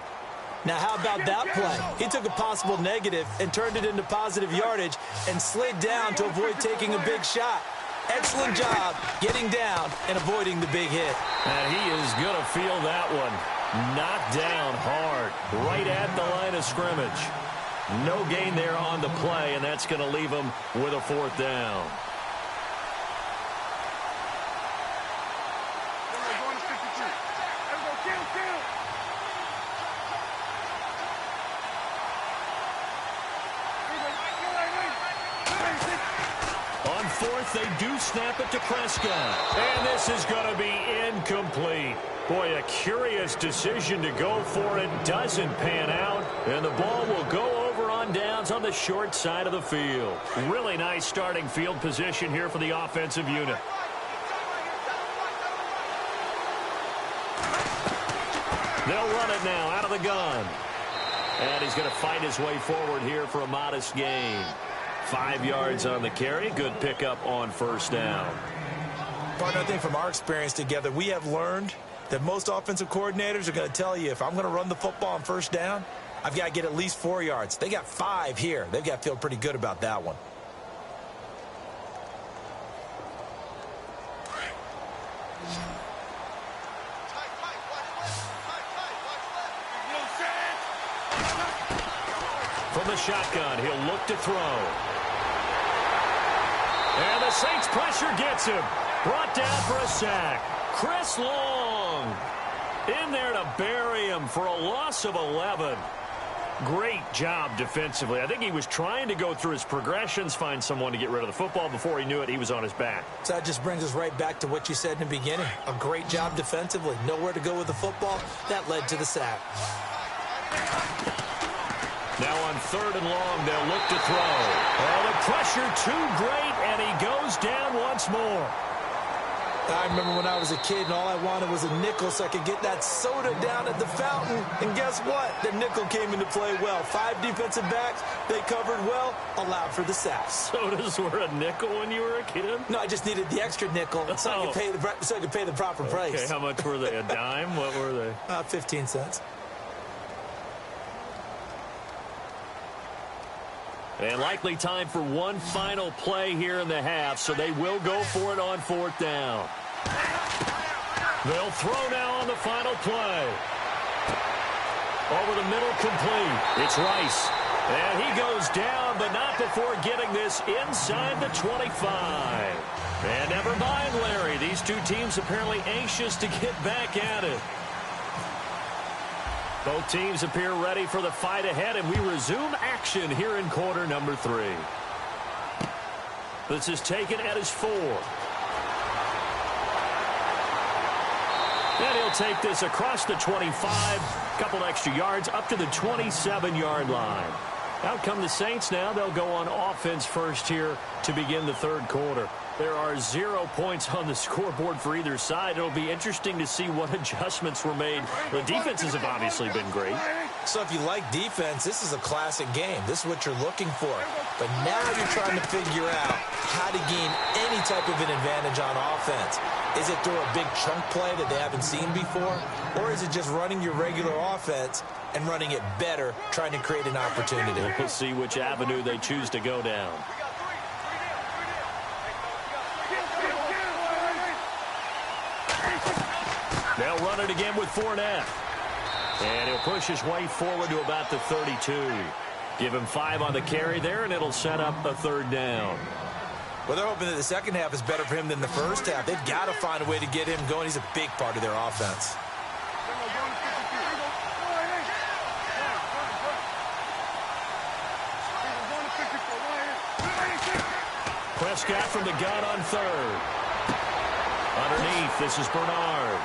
Now, how about that play? He took a possible negative and turned it into positive yardage and slid down to avoid taking a big shot. Excellent job getting down and avoiding the big hit. And he is going to feel that one. Knocked down hard, right at the line of scrimmage. No gain there on the play, and that's going to leave him with a fourth down. On fourth, they do snap it to Prescott. And this is going to be incomplete. Boy, a curious decision to go for it. Doesn't pan out. And the ball will go over on downs on the short side of the field. Really nice starting field position here for the offensive unit. They'll run it now out of the gun. And he's going to fight his way forward here for a modest gain. 5 yards on the carry. Good pickup on first down. Partner, I think from our experience together, we have learned that most offensive coordinators are going to tell you, if I'm going to run the football on first down, I've got to get at least 4 yards. They got 5 here. They've got to feel pretty good about that one. From the shotgun, he'll look to throw. And the Saints pressure gets him. Brought down for a sack. Chris Long in there to bury him for a loss of 11. Great job defensively. I think he was trying to go through his progressions, find someone to get rid of the football. Before he knew it, he was on his back. So that just brings us right back to what you said in the beginning. A great job defensively. Nowhere to go with the football. That led to the sack. Now on third and long, they'll look to throw. Oh, the pressure too great, and he goes down once more. I remember when I was a kid and all I wanted was a nickel so I could get that soda down at the fountain. And guess what? The nickel came into play well. 5 defensive backs, they covered well, allowed for the sack. Sodas were a nickel when you were a kid? No, I just needed the extra nickel so I could pay the proper price. Okay, how much were they? A dime? What were they? 15 cents. And likely time for one final play here in the half, so they will go for it on fourth down. They'll throw now on the final play. Over the middle, complete. It's Rice. And he goes down, but not before getting this inside the 25. And never mind, Larry. These two teams apparently anxious to get back at it. Both teams appear ready for the fight ahead, and we resume action here in quarter number 3. This is taken at his 4. And he'll take this across the 25, couple extra yards, up to the 27-yard line. Out come the Saints now. They'll go on offense first here to begin the third quarter. There are 0 points on the scoreboard for either side. It'll be interesting to see what adjustments were made. The defenses have obviously been great. So if you like defense, this is a classic game. This is what you're looking for. But now you're trying to figure out how to gain any type of an advantage on offense. Is it through a big chunk play that they haven't seen before? Or is it just running your regular offense and running it better, trying to create an opportunity? We'll see which avenue they choose to go down. They'll run it again with Fournette. And he'll push his way forward to about the 32. Give him 5 on the carry there, and it'll set up a third down. Well, they're hoping that the second half is better for him than the first half. They've got to find a way to get him going. He's a big part of their offense. Prescott from the gun on third. Underneath, this is Bernard.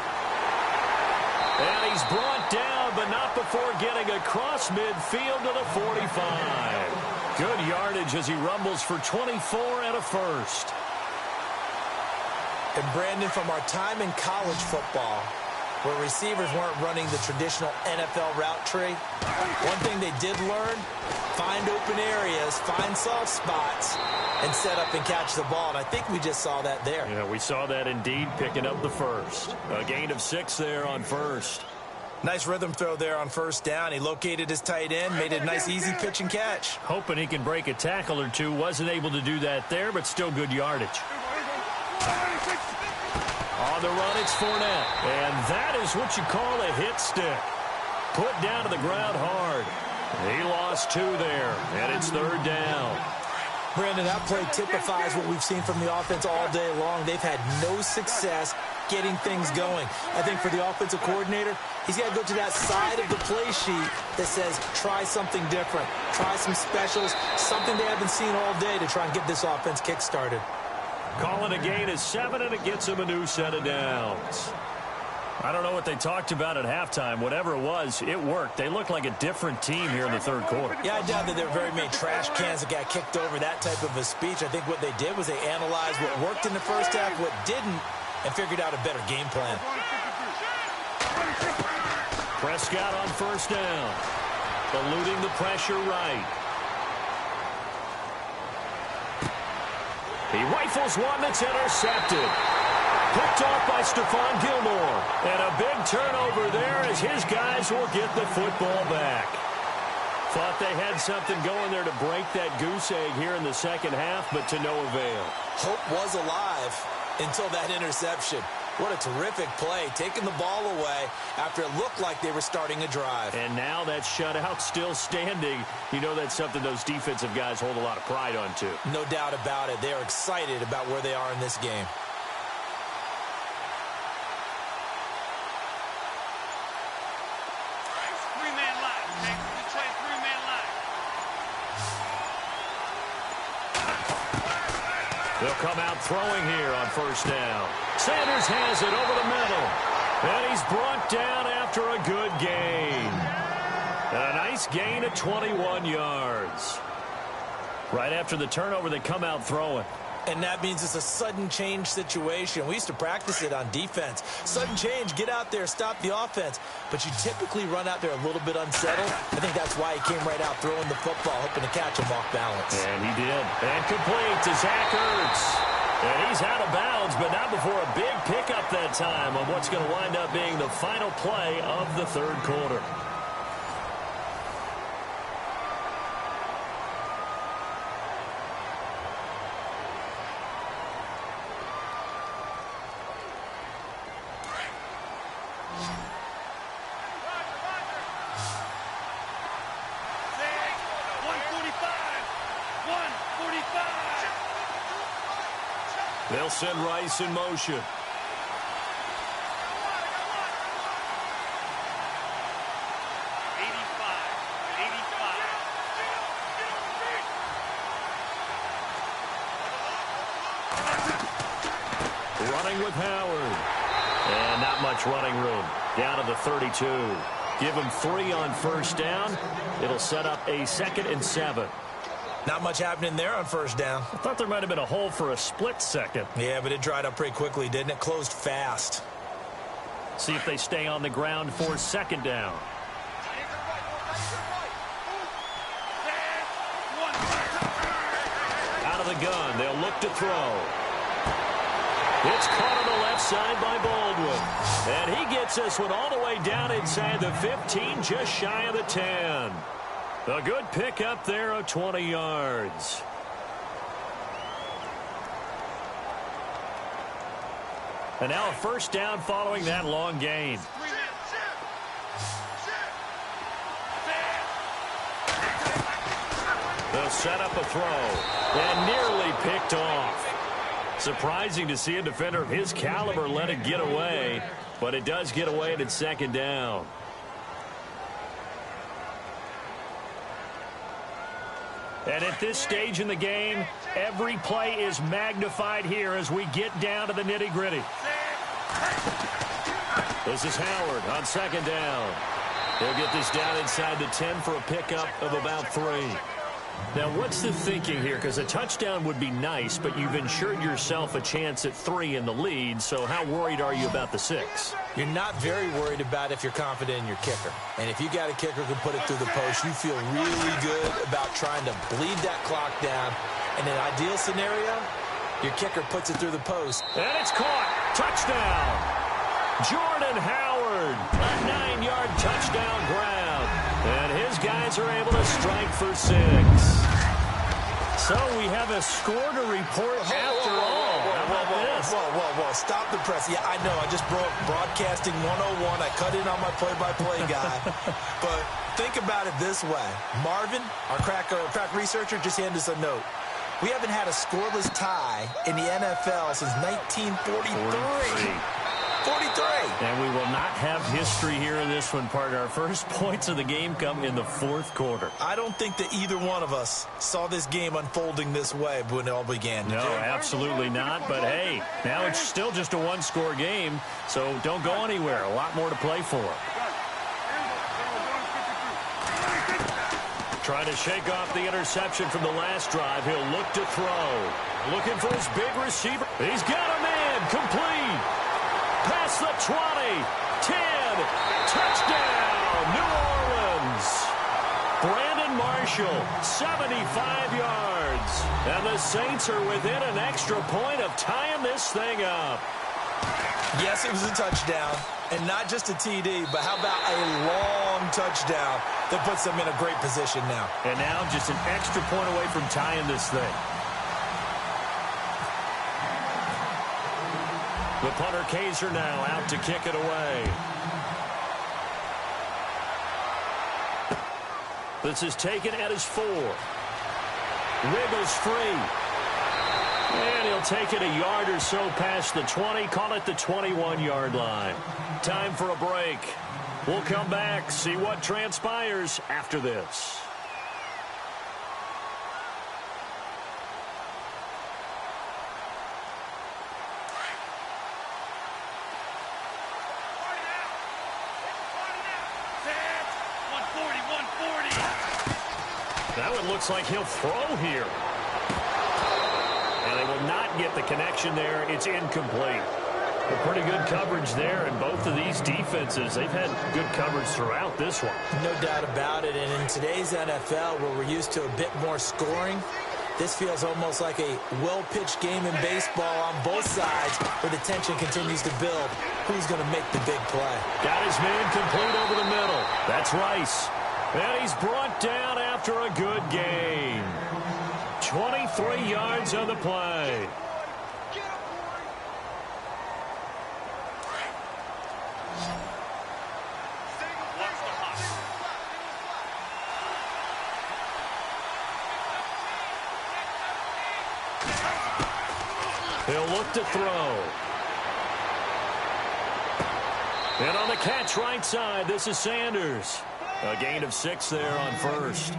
And he's brought down, but not before getting across midfield to the 45. Good yardage as he rumbles for 24 and a first. And Brandon, from our time in college football, where receivers weren't running the traditional NFL route tree, one thing they did learn, find open areas, find soft spots, and set up and catch the ball. And I think we just saw that there. Yeah, we saw that indeed, picking up the first. A gain of 6 there on first. Nice rhythm throw there on first down. He located his tight end, made it a nice easy pitch and catch. Hoping he can break a tackle or two. Wasn't able to do that there, but still good yardage. On the run, it's Fournette. And that is what you call a hit stick. Put down to the ground hard. He lost 2 there, and it's 3rd down. Brandon, that play typifies what we've seen from the offense all day long. They've had no success getting things going. I think for the offensive coordinator, he's got to go to that side of the play sheet that says, try something different. Try some specials, something they haven't seen all day to try and get this offense kick-started. Calling a gain is 7, and it gets him a new set of downs. I don't know what they talked about at halftime. Whatever it was, it worked. They look like a different team here in the 3rd quarter. Yeah, I doubt that there were very many trash cans that got kicked over, that type of a speech. I think what they did was they analyzed what worked in the first half, what didn't, and figured out a better game plan. Prescott on first down. Eluding the pressure right. He rifles one that's intercepted. Picked off by Stephon Gilmore. And a big turnover there as his guys will get the football back. Thought they had something going there to break that goose egg here in the second half, but to no avail. Hope was alive until that interception. What a terrific play, taking the ball away after it looked like they were starting a drive. And now that shutout still standing. You know that's something those defensive guys hold a lot of pride on, too. No doubt about it. They are excited about where they are in this game. They'll come out throwing here on first down. Sanders has it over the middle. And he's brought down after a good gain. A nice gain of 21 yards. Right after the turnover, they come out throwing. And that means it's a sudden change situation. We used to practice it on defense. Sudden change, get out there, stop the offense. But you typically run out there a little bit unsettled. I think that's why he came right out throwing the football, hoping to catch him off balance. And he did. And complete to Zach Ertz. And he's out of bounds, but not before a big pickup that time on what's going to wind up being the final play of the 3rd quarter. They'll send Rice in motion. Running with Howard. And not much running room. Down to the 32. Give him 3 on first down. It'll set up a 2nd and 7. Not much happening there on first down. I thought there might have been a hole for a split second. Yeah, but it dried up pretty quickly, didn't it? Closed fast. See if they stay on the ground for 2nd down. Out of the gun, they'll look to throw. It's caught on the left side by Baldwin. And he gets this one all the way down inside the 15, just shy of the 10. A good pickup there of 20 yards. And now a first down following that long gain. They'll set up a throw. And nearly picked off. Surprising to see a defender of his caliber let it get away. But it does get away and it's 2nd down. And at this stage in the game, every play is magnified here as we get down to the nitty-gritty. This is Howard on 2nd down. He'll get this down inside the 10 for a pickup of about 3. Now, what's the thinking here? Because a touchdown would be nice, but you've ensured yourself a chance at 3 in the lead, so how worried are you about the 6? You're not very worried about if you're confident in your kicker. And if you got a kicker who can put it through the post, you feel really good about trying to bleed that clock down. In an ideal scenario, your kicker puts it through the post. And it's caught. Touchdown. Jordan Howard Howard. A 9-yard touchdown grab. And his guys are able to strike for 6. So we have a score to report after all. How about this? Whoa. Stop the press. Yeah, I know. I just broke broadcasting 101. I cut in on my play-by-play guy. But think about it this way. Marvin, our crack researcher, just handed us a note. We haven't had a scoreless tie in the NFL since 1943. 43. And we will not have history here in this one, partner. Our first points of the game come in the 4th quarter. I don't think that either one of us saw this game unfolding this way when it all began. No, absolutely not. But, hey, now it's still just a one-score game, so don't go anywhere. A lot more to play for. Trying to shake off the interception from the last drive. He'll look to throw. Looking for his big receiver. He's got a man. Complete. Past the 20, 10, touchdown, New Orleans. Brandon Marshall, 75 yards. And the Saints are within an extra point of tying this thing up. Yes, it was a touchdown, and not just a TD, but how about a long touchdown that puts them in a great position now. And now just an extra point away from tying this thing. The punter Kaiser now out to kick it away. This is taken at his 4. Wiggles free. And he'll take it a yard or so past the 20. Call it the 21-yard line. Time for a break. We'll come back, see what transpires after this. That one looks like he'll throw here. And they will not get the connection there. It's incomplete. But pretty good coverage there, and both of these defenses, they've had good coverage throughout this one. No doubt about it. And in today's NFL, where we're used to a bit more scoring, this feels almost like a well-pitched game in baseball on both sides, where the tension continues to build. Who's going to make the big play? Got his man complete over the middle. That's Rice. And he's brought down after a good gain. 23 yards on the play. He'll look to throw. And on the catch right side, this is Sanders. A gain of 6 there on first.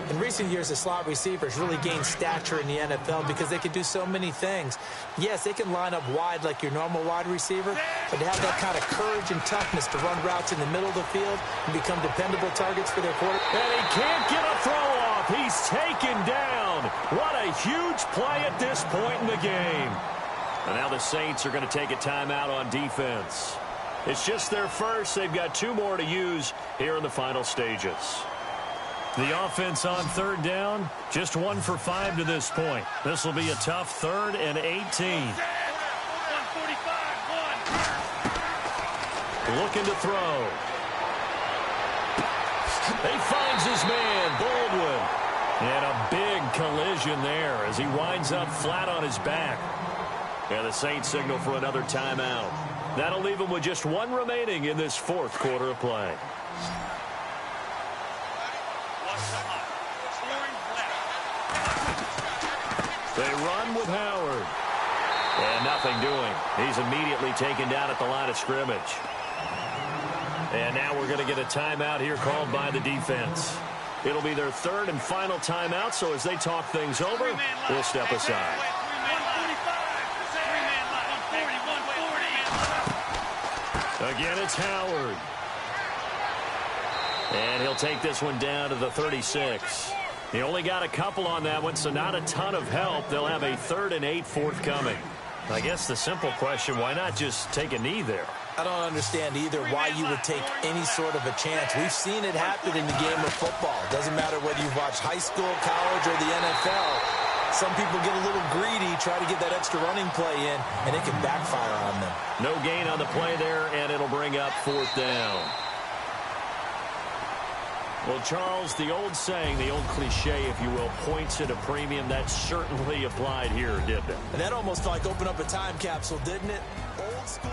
In recent years, the slot receivers really gained stature in the NFL because they can do so many things. Yes, they can line up wide like your normal wide receiver, but to have that kind of courage and toughness to run routes in the middle of the field and become dependable targets for their quarterback. And he can't get a throw off. He's taken down. What a huge play at this point in the game. And now the Saints are going to take a timeout on defense. It's just their first. They've got 2 more to use here in the final stages. The offense on 3rd down, just 1 for 5 to this point. This will be a tough 3rd and 18. Looking to throw. He finds his man, Baldwin. And a big collision there as he winds up flat on his back. And the Saints signal for another timeout. That'll leave them with just 1 remaining in this 4th quarter of play. They run with Howard. And nothing doing. He's immediately taken down at the line of scrimmage. And now we're going to get a timeout here called by the defense. It'll be their 3rd and final timeout, so as they talk things over, we'll step aside. Again, it's Howard. And he'll take this one down to the 36. He only got a couple on that one, so not a ton of help. They'll have a 3rd and 8 forthcoming. I guess the simple question, why not just take a knee there? I don't understand either why you would take any sort of a chance. We've seen it happen in the game of football. It doesn't matter whether you've watched high school, college, or the NFL. Some people get a little greedy, try to get that extra running play in, and it can backfire on them. No gain on the play there, and it'll bring up 4th down. Well, Charles, the old saying, the old cliche, if you will, points at a premium, that certainly applied here, didn't it? And that almost like opened up a time capsule, didn't it? Old school.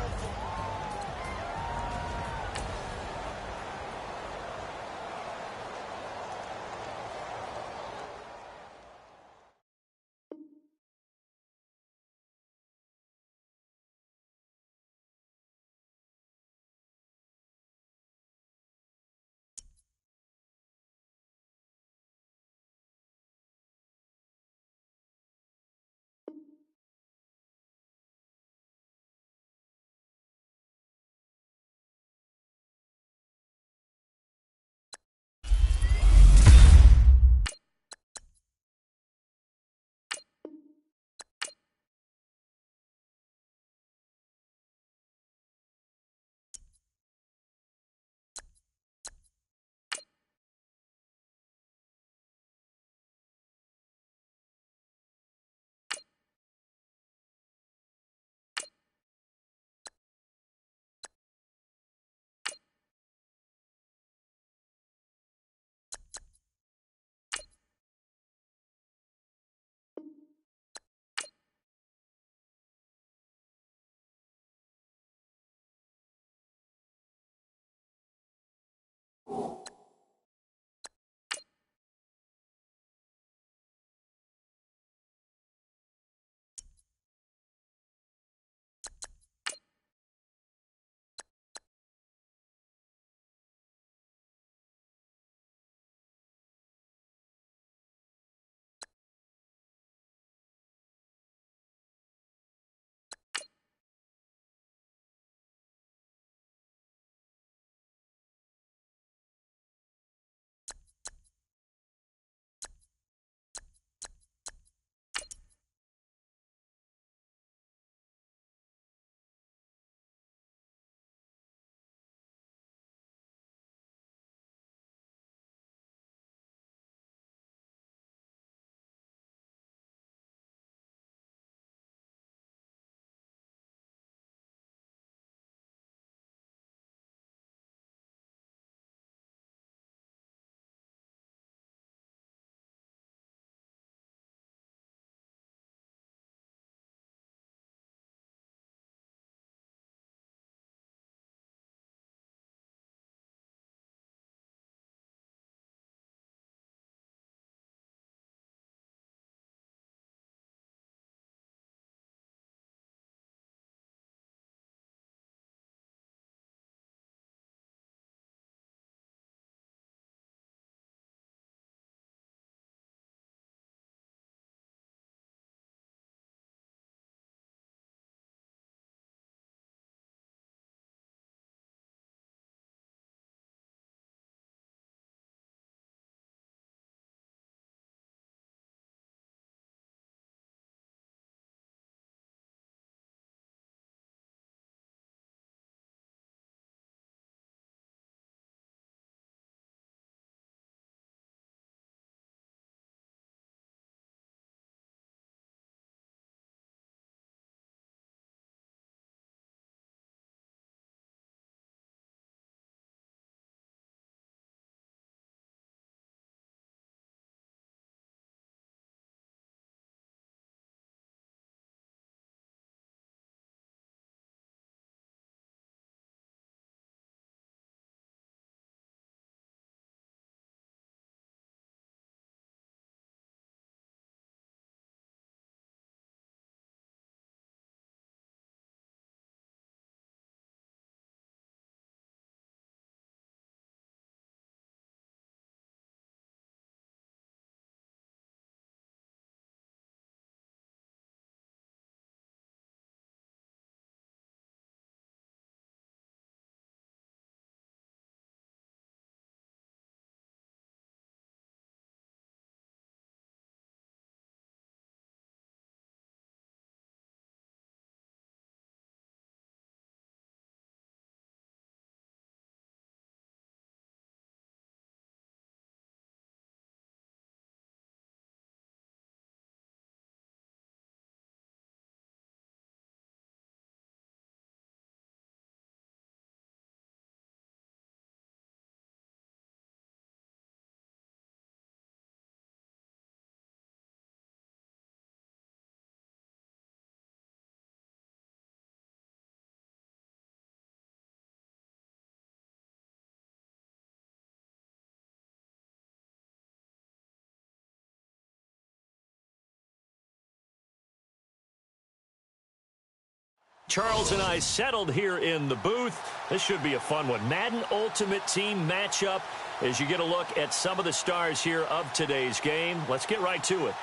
Charles and I settled here in the booth. This should be a fun one. Madden Ultimate Team matchup as you get a look at some of the stars here of today's game. Let's get right to it.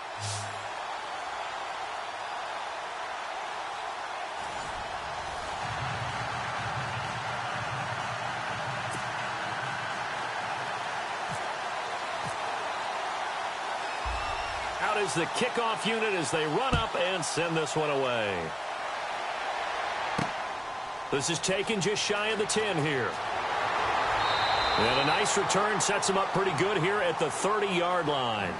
Out is the kickoff unit as they run up and send this one away. This is taken just shy of the 10 here. And a nice return sets him up pretty good here at the 30-yard line.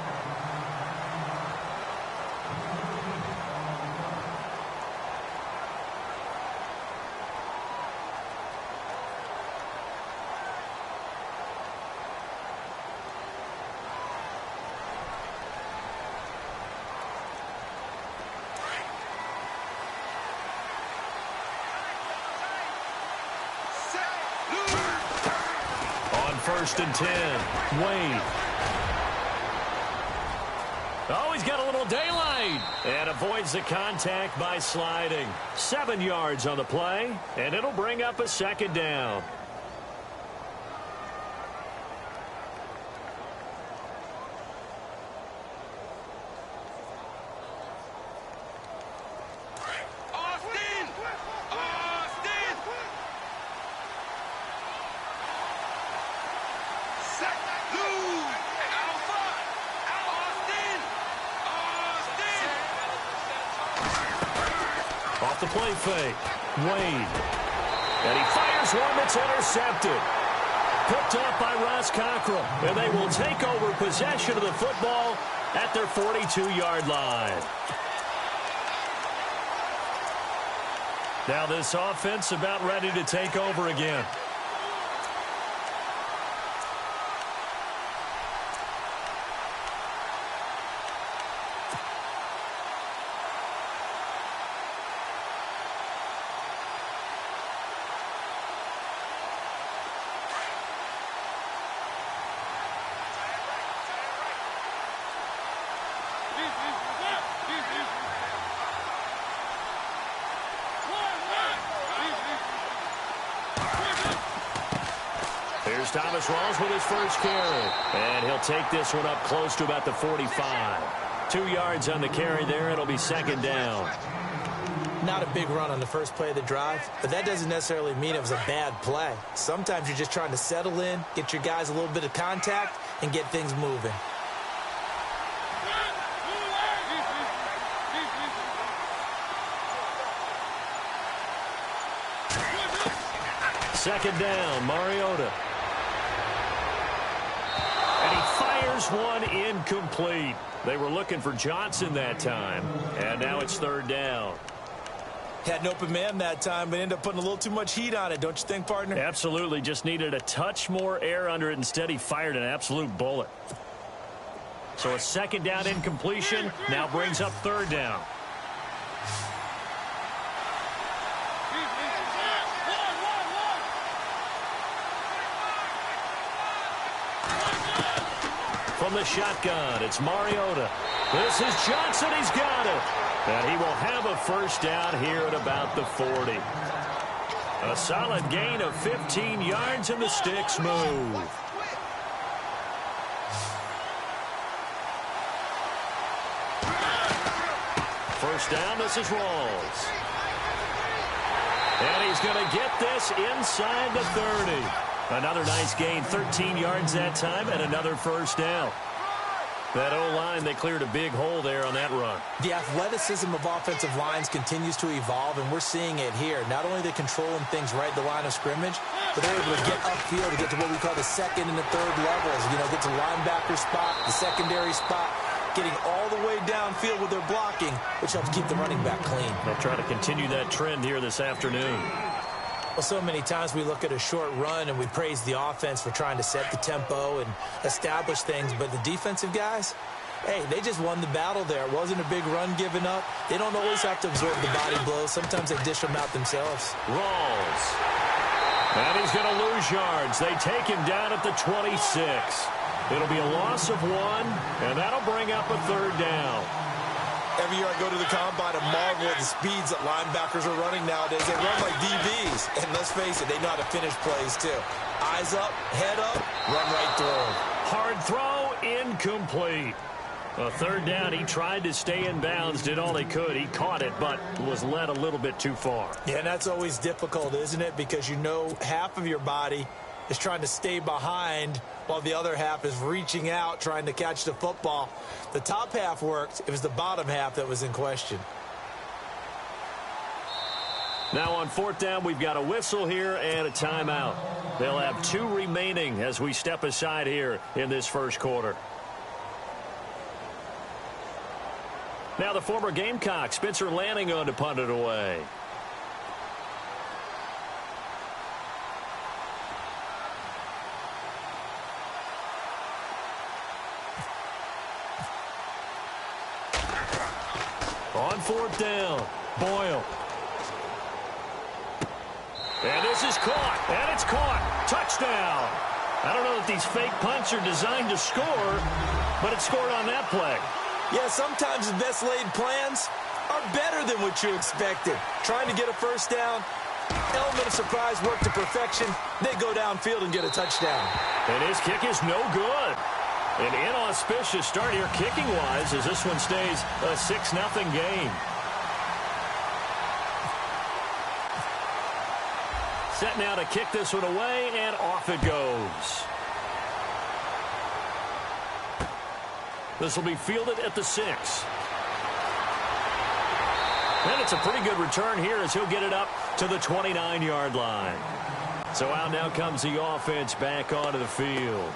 First and 10. Wade. Oh, he's got a little daylight. And avoids the contact by sliding. 7 yards on the play. And it'll bring up a second down. Off the play fake. Wade. And he fires one that's intercepted. Picked up by Ross Cockrell. And they will take over possession of the football at their 42-yard line. Now this offense about ready to take over again. Here's Thomas Rawls with his first carry. And he'll take this one up close to about the 45. 2 yards on the carry there. It'll be second down. Not a big run on the first play of the drive, but that doesn't necessarily mean it was a bad play. Sometimes you're just trying to settle in, get your guys a little bit of contact, and get things moving. Second down, Mariota. And he fires one incomplete. They were looking for Johnson that time. And now it's third down. Had an open man that time, but ended up putting a little too much heat on it, don't you think, partner? Absolutely. Just needed a touch more air under it. Instead, he fired an absolute bullet. So a second down incompletion now brings up third down. From the shotgun, it's Mariota. This is Johnson. He's got it. And he will have a first down here at about the 40. A solid gain of 15 yards, and the sticks move. First down, this is Rawls. And he's going to get this inside the 30. Another nice gain, 13 yards that time, and another first down. That O-line, they cleared a big hole there on that run. The athleticism of offensive lines continues to evolve, and we're seeing it here. Not only are they controlling things right at the line of scrimmage, but they're able to get upfield to get to what we call the second and the third levels. You know, get to linebacker spot, the secondary spot, getting all the way downfield with their blocking, which helps keep the running back clean. They'll try to continue that trend here this afternoon. Well, so many times we look at a short run and we praise the offense for trying to set the tempo and establish things, but the defensive guys, hey, they just won the battle there. It wasn't a big run given up. They don't always have to absorb the body blows. Sometimes they dish them out themselves. Rawls. And he's going to lose yards. They take him down at the 26. It'll be a loss of 1, and that'll bring up a third down. Every year I go to the combine and marvel at the speeds that linebackers are running nowadays. They run like DBs. And let's face it, they know how to finish plays too. Eyes up, head up, run right through. Hard throw, incomplete. A third down, he tried to stay in bounds, did all he could. He caught it, but was led a little bit too far. Yeah, and that's always difficult, isn't it? Because you know half of your body is trying to stay behind while the other half is reaching out, trying to catch the football. The top half worked. It was the bottom half that was in question. Now on fourth down, we've got a whistle here and a timeout. They'll have 2 remaining as we step aside here in this first quarter. Now the former Gamecock, Spencer Lanning, on to punt it away. On fourth down, Boyle. And this is caught, and it's caught. Touchdown. I don't know if these fake punts are designed to score, but it scored on that play. Yeah, sometimes the best laid plans are better than what you expected. Trying to get a first down, element of surprise worked to perfection. They go downfield and get a touchdown. And his kick is no good. An inauspicious start here kicking-wise as this one stays a 6-0 game. Set now to kick this one away, and off it goes. This will be fielded at the 6. And it's a pretty good return here as he'll get it up to the 29-yard line. So out now comes the offense back onto the field.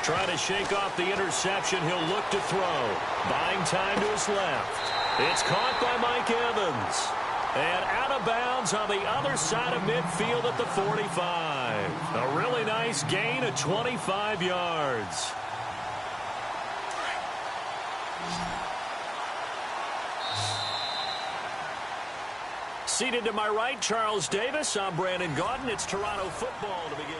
Trying to shake off the interception. He'll look to throw. Buying time to his left. It's caught by Mike Evans. And out of bounds on the other side of midfield at the 45. A really nice gain of 25 yards. Seated to my right, Charles Davis. I'm Brandon Gaudin. It's Toronto football to begin.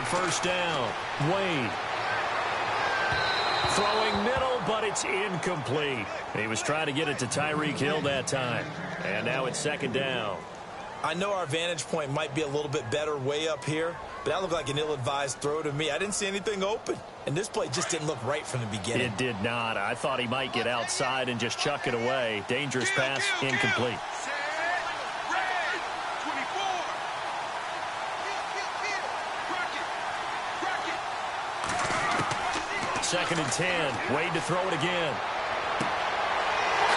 First down, Wade. Throwing middle, but it's incomplete. He was trying to get it to Tyreek Hill that time. And now it's second down. I know our vantage point might be a little bit better way up here, but that looked like an ill-advised throw to me. I didn't see anything open. And this play just didn't look right from the beginning. It did not. I thought he might get outside and just chuck it away. Dangerous pass, incomplete. Second and 10. Wade to throw it again.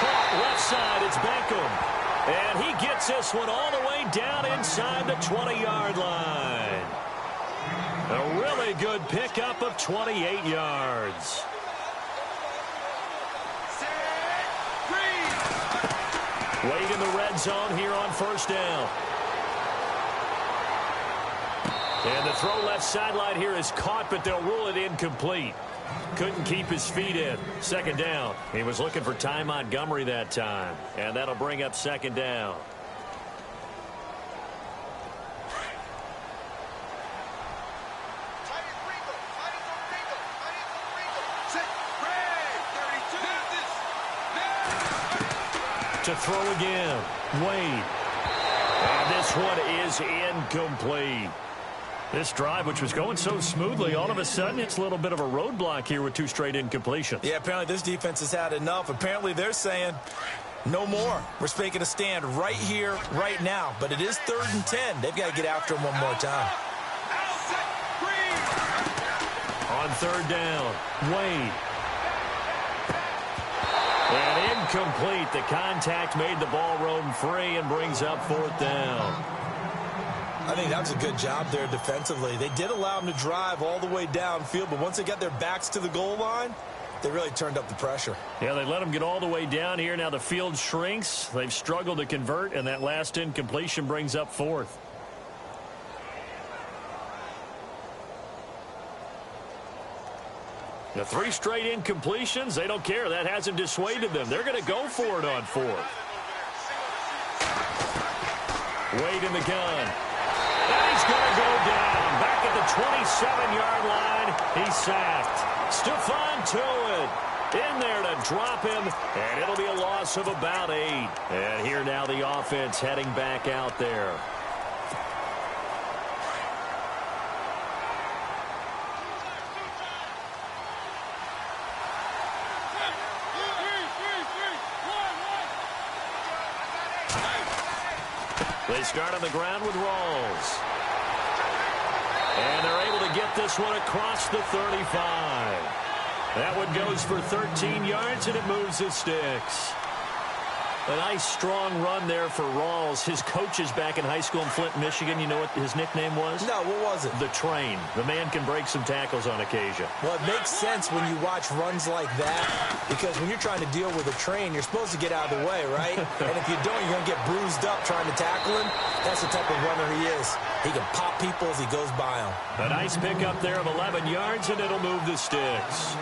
Caught left side. It's Beckham. And he gets this one all the way down inside the 20-yard line. A really good pickup of 28 yards. Wade in the red zone here on first down. And the throw left sideline here is caught, but they'll rule it incomplete. Couldn't keep his feet in. Second down. He was looking for Ty Montgomery that time. And that'll bring up second down. To throw again. Wade. And this one is incomplete. This drive, which was going so smoothly, all of a sudden it's a little bit of a roadblock here with 2 straight incompletions. Yeah, apparently this defense has had enough. Apparently they're saying no more. We're making a stand right here, right now. But it is 3rd and 10. They've got to get after him one more time. On third down, Wade. And incomplete. The contact made the ball roam free and brings up 4th down. I think that was a good job there defensively. They did allow them to drive all the way downfield, but once they got their backs to the goal line, They really turned up the pressure. Yeah, they let them get all the way down here. Now the field shrinks. They've struggled to convert, and that last incompletion brings up fourth. The 3 straight incompletions, they don't care. That hasn't dissuaded them. They're going to go for it on fourth. Wade in the gun. And he's going to go down. Back at the 27-yard line. He's sacked. Stephon Tuitt in there to drop him. And it'll be a loss of about 8. And here now the offense heading back out there. They start on the ground with Rawls. And they're able to get this one across the 35. That one goes for 13 yards, and it moves the sticks. A nice, strong run there for Rawls. His coaches back in high school in Flint, Michigan, you know what his nickname was? No, what was it? The Train. The man can break some tackles on occasion. Well, it makes sense when you watch runs like that, because when you're trying to deal with a train, you're supposed to get out of the way, right? And if you don't, you're going to get bruised up trying to tackle him. That's the type of runner he is. He can pop people as he goes by them. A nice pickup there of 11 yards, and it'll move the sticks.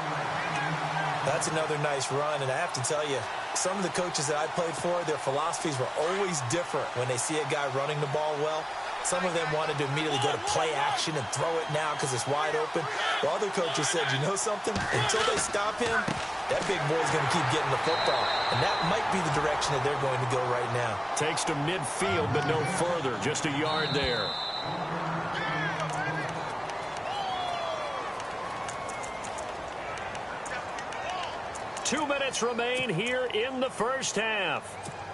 That's another nice run, and I have to tell you, some of the coaches that I played for, their philosophies were always different when they see a guy running the ball well. Some of them wanted to immediately go to play action and throw it now because it's wide open. While other coaches said, you know something? Until they stop him, that big boy's going to keep getting the football. And that might be the direction that they're going to go right now. Takes to midfield, but no further. Just a yard there. Two minutes remain here in the first half.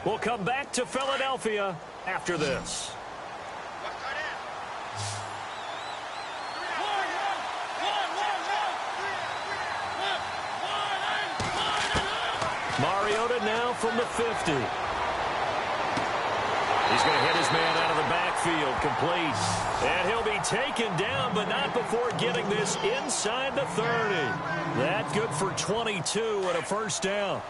We'll come back to Philadelphia after this. Mariota now from the 50. He's going to hit his man out of the backfield, complete. And he'll be taken down, but not before getting this inside the 30. That good for 22 and a first down.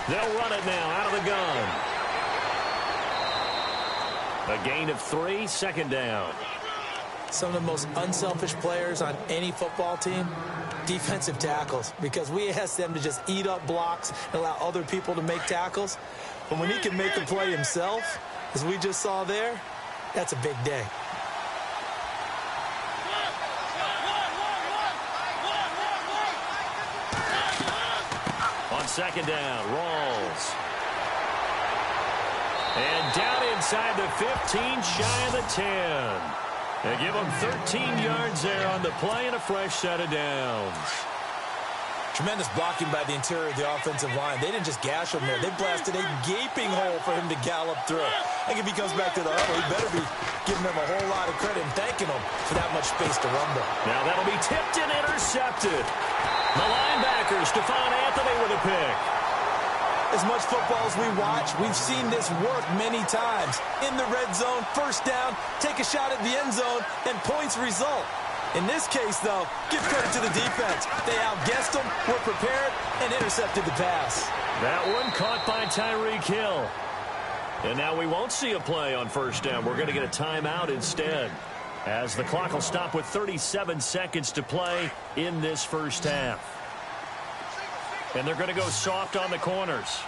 They'll run it now out of the gun. A gain of 3, second down. Some of the most unselfish players on any football team, defensive tackles, because we ask them to just eat up blocks and allow other people to make tackles. But when he can make a play himself, as we just saw there, that's a big day. On second down, Rawls. And down inside the 15, shy of the 10. They give him 13 yards there on the play and a fresh set of downs. Tremendous blocking by the interior of the offensive line. They didn't just gash him there. They blasted a gaping hole for him to gallop through. I think if he comes back to the huddle, he better be giving them a whole lot of credit and thanking them for that much space to rumble. Now that'll be tipped and intercepted. The linebacker, Stephon Anthony, with a pick. As much football as we watch, we've seen this work many times. In the red zone, first down, take a shot at the end zone, and points result. In this case, though, give credit to the defense. They outguessed them, were prepared, and intercepted the pass. That one caught by Tyreek Hill. And now we won't see a play on first down. We're going to get a timeout instead, as the clock will stop with 37 seconds to play in this first half. And they're going to go soft on the corners.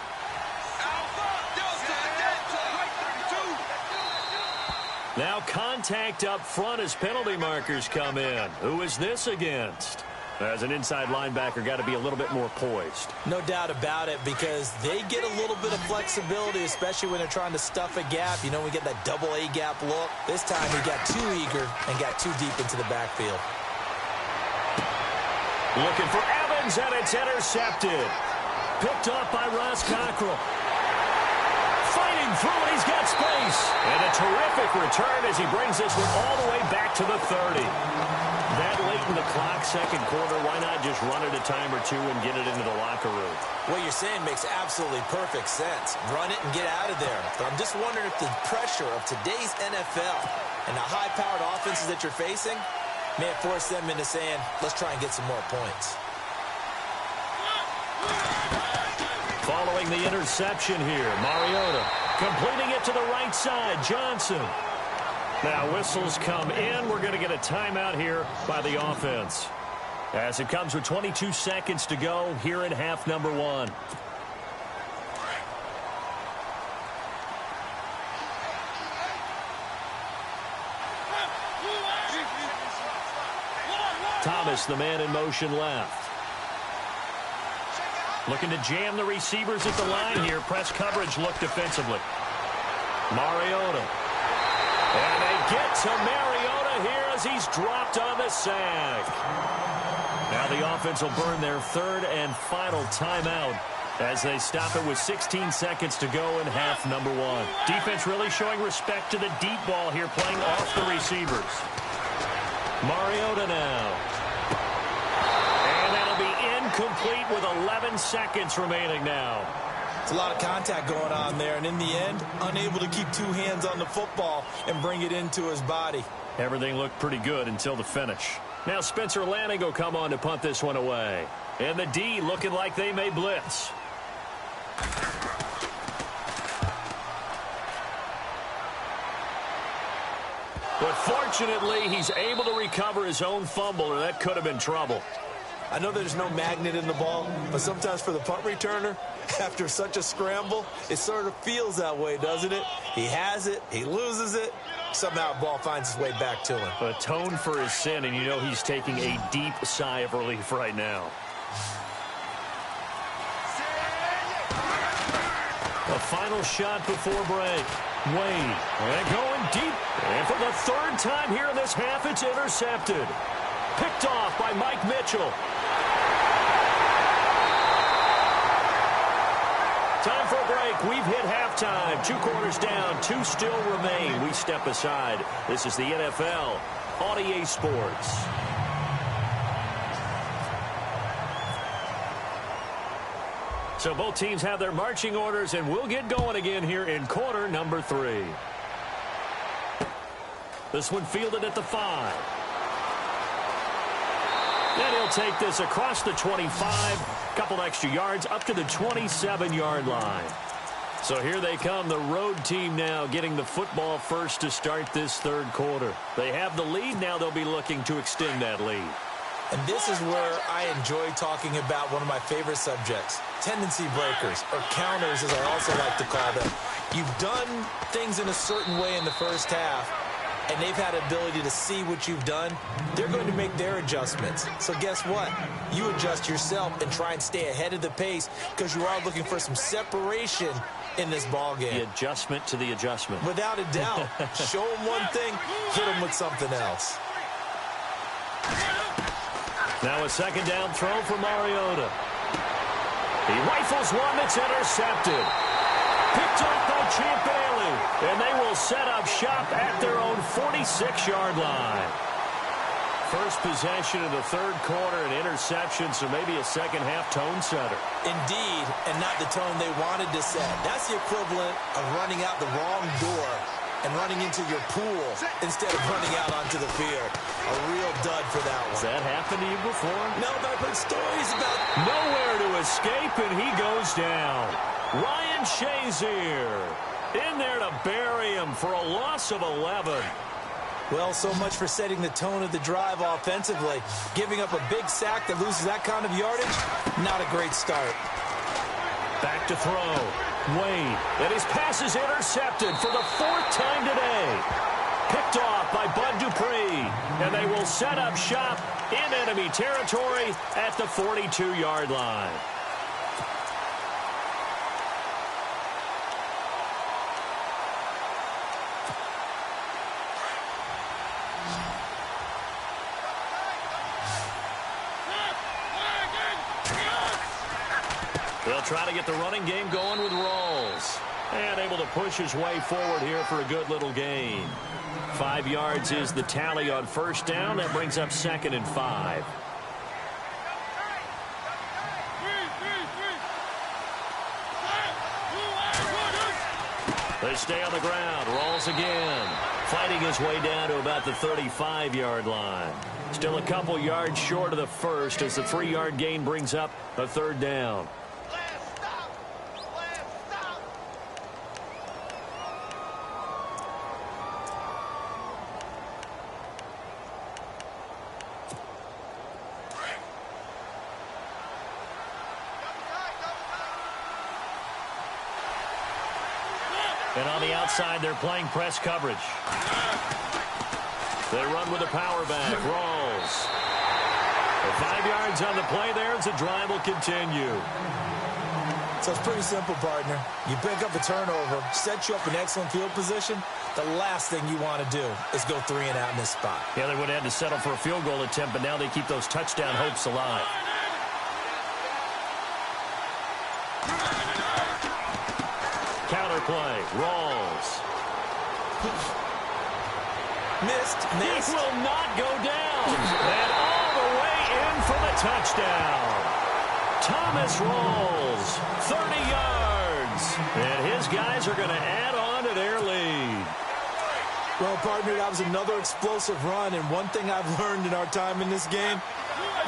Now contact up front as penalty markers come in. Who is this against? As an inside linebacker, got to be a little bit more poised. No doubt about it, because they get a little bit of flexibility, especially when they're trying to stuff a gap. You know, we get that double A gap look. This time he got too eager and got too deep into the backfield. Looking for Evans, and it's intercepted. Picked off by Ross Cockrell. Fighting through, and he's got space. And a terrific return as he brings this one all the way back to the 30. That late in the clock, second quarter, why not just run it a time or two and get it into the locker room? What you're saying makes absolutely perfect sense. Run it and get out of there. But I'm just wondering if the pressure of today's NFL and the high-powered offenses that you're facing may have forced them into saying, let's try and get some more points. Following the interception here, Mariota completing it to the right side, Johnson. Now whistles come in. We're going to get a timeout here by the offense. As it comes with 22 seconds to go here in half number one. Thomas, the man in motion left. Looking to jam the receivers at the line here. Press coverage look defensively. Mariota. And they get to Mariota here as he's dropped on the sack. Now the offense will burn their third and final timeout as they stop it with 16 seconds to go in half number one. Defense really showing respect to the deep ball here, playing off the receivers. Mariota now. And that'll be incomplete with 11 seconds remaining now. It's a lot of contact going on there, and in the end, unable to keep two hands on the football and bring it into his body. Everything looked pretty good until the finish. Now Spencer Lanning will come on to punt this one away. And the D looking like they may blitz. But fortunately, he's able to recover his own fumble, or that could have been trouble. I know there's no magnet in the ball, but sometimes for the punt returner, after such a scramble, it sort of feels that way, doesn't it? He has it, he loses it, somehow the ball finds its way back to him. Atone for his sin, and you know he's taking a deep sigh of relief right now. A final shot before break. Wade, and going deep. And for the third time here in this half, it's intercepted. Picked off by Mike Mitchell. Time for a break. We've hit halftime. 2 quarters down. 2 still remain. We step aside. This is the NFL on EA Sports. So both teams have their marching orders, and we'll get going again here in quarter number 3. This one fielded at the 5. And he'll take this across the 25, couple extra yards up to the 27-yard line. So here they come, the road team now getting the football first to start this third quarter. They have the lead. Now they'll be looking to extend that lead. And this is where I enjoy talking about one of my favorite subjects, tendency breakers, or counters as I also like to call them. You've done things in a certain way in the first half, and they've had ability to see what you've done. They're going to make their adjustments. So guess what? You adjust yourself and try and stay ahead of the pace because you are looking for some separation in this ball game. The adjustment to the adjustment. Without a doubt. Show them one thing, hit them with something else. Now a second down throw for Mariota. He rifles one that's intercepted. Picked off by Champ Bailey. And they will set up shop at their own 46-yard line. First possession of the third quarter, an interception, so maybe a second-half tone setter. Indeed, and not the tone they wanted to set. That's the equivalent of running out the wrong door and running into your pool instead of running out onto the field. A real dud for that one. Has that happened to you before? No, but I've heard stories about... Nowhere to escape, and he goes down. Ryan Shazier in there to bury him for a loss of 11. Well, so much for setting the tone of the drive offensively. Giving up a big sack that loses that kind of yardage, not a great start. Back to throw. Wade, and his pass is intercepted for the 4th time today. Picked off by Bud Dupree, and they will set up shop in enemy territory at the 42-yard line. They'll try to get the running game going with Rawls. And able to push his way forward here for a good little gain. 5 yards is the tally on first down. That brings up 2nd and 5. They stay on the ground. Rolls again. Fighting his way down to about the 35-yard line. Still a couple yards short of the first as the 3-yard gain brings up a 3rd down. And on the outside, they're playing press coverage. They run with a power back. Rolls. 5 yards on the play there as the drive will continue. So it's pretty simple, partner. You pick up a turnover, set you up in excellent field position. The last thing you want to do is go 3 and out in this spot. Yeah, they would have had to settle for a field goal attempt, but now they keep those touchdown hopes alive. Counter play. Rolls. Missed. He will not go down. And all the way in for the touchdown. Thomas Rolls, 30 yards. And his guys are going to add on to their lead. Well, partner, that was another explosive run. And one thing I've learned in our time in this game,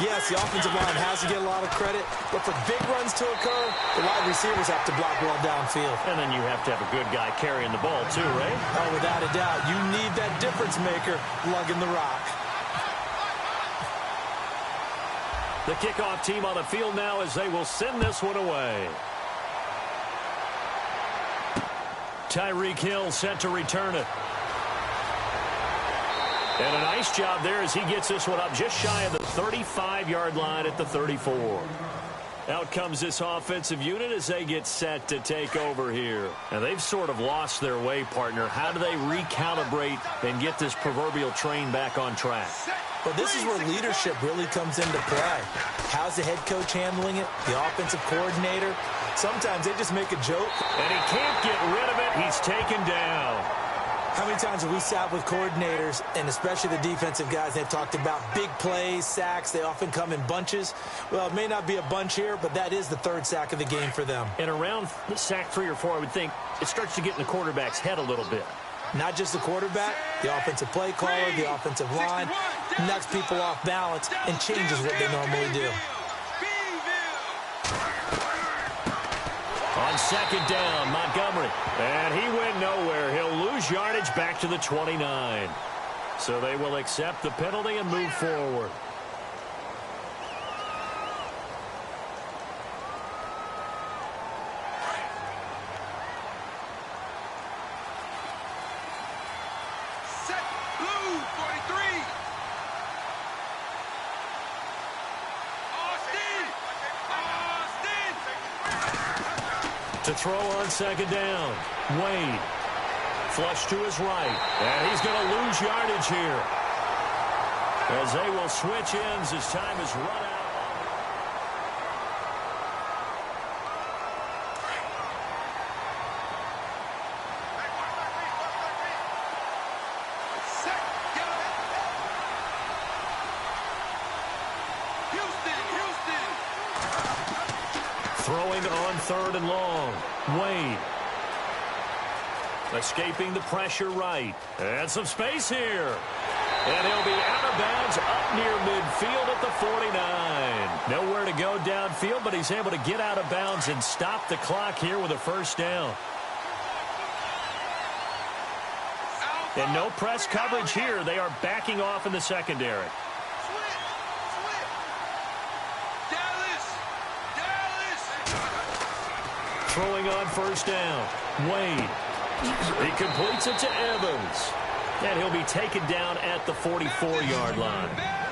yes, the offensive line has to get a lot of credit, but for big runs to occur, the wide receivers have to block well downfield. And then you have to have a good guy carrying the ball too, right? Oh, without a doubt. You need that difference maker lugging the rock. The kickoff team on the field now as they will send this one away. Tyreek Hill set to return it. And a nice job there as he gets this one up just shy of the 35-yard line at the 34. Out comes this offensive unit as they get set to take over here. And they've sort of lost their way, partner. How do they recalibrate and get this proverbial train back on track? Well, this is where leadership really comes into play. How's the head coach handling it? The offensive coordinator? Sometimes they just make a joke. And he can't get rid of it. He's taken down. How many times have we sat with coordinators, and especially the defensive guys, they've talked about big plays, sacks. They often come in bunches. Well, it may not be a bunch here, but that is the 3rd sack of the game for them. And around sack 3 or 4, I would think it starts to get in the quarterback's head a little bit. Not just the quarterback, the offensive play caller, the offensive line, knocks people off balance and changes what they normally do. On 2nd down, Montgomery. And he went nowhere. He'll lose yardage back to the 29. So they will accept the penalty and move forward. Set blue, 43. To throw on 2nd down. Wade. Flush to his right. And he's going to lose yardage here. As they will switch ends as time is run out. Throwing on 3rd and long. Wade. Escaping the pressure right. And some space here. And he'll be out of bounds up near midfield at the 49. Nowhere to go downfield, but he's able to get out of bounds and stop the clock here with a 1st down. And no press coverage here. They are backing off in the secondary. Throwing on 1st down. Wade. He completes it to Evans. And he'll be taken down at the 44-yard line.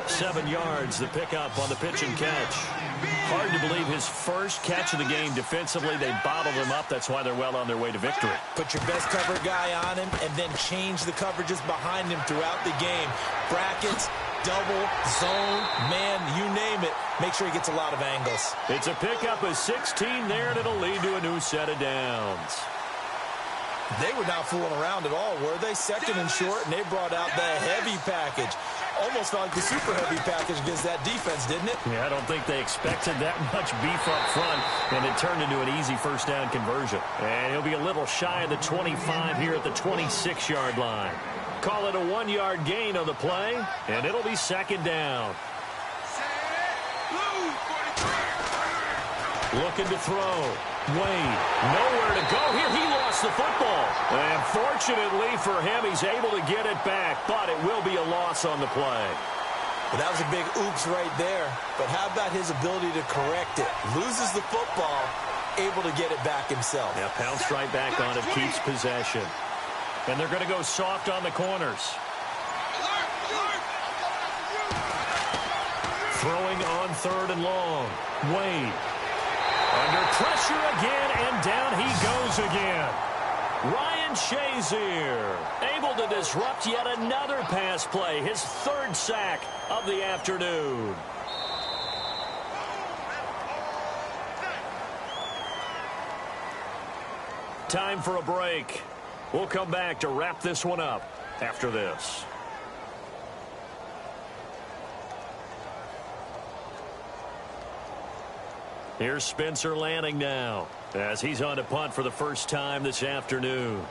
7 yards, the pickup on the pitch and catch. Hard to believe his first catch of the game defensively. They bottled him up. That's why they're well on their way to victory. Put your best cover guy on him and then change the coverages behind him throughout the game. Brackets, double, zone, man, you name it. Make sure he gets a lot of angles. It's a pickup of 16 there, and it'll lead to a new set of downs. They were not fooling around at all, were they? Second and short, and they brought out the heavy package. Almost felt like the super heavy package against that defense, didn't it? Yeah, I don't think they expected that much beef up front, and it turned into an easy first down conversion. And he'll be a little shy of the 25 here at the 26-yard line. Call it a 1-yard gain on the play, and it'll be second down. Looking to throw. Wade, nowhere to go here. He lost the football. And fortunately for him, he's able to get it back, but it will be a loss on the play. Well, that was a big oops right there. But how about his ability to correct it? Loses the football, able to get it back himself. Yeah, pounced right back on it, keeps possession. And they're going to go soft on the corners. Throwing on third and long. Wade. Under pressure again, and down he goes again. Ryan Shazier able to disrupt yet another pass play, his third sack of the afternoon. Time for a break. We'll come back to wrap this one up after this. Here's Spencer Lanning now as he's on to punt for the first time this afternoon.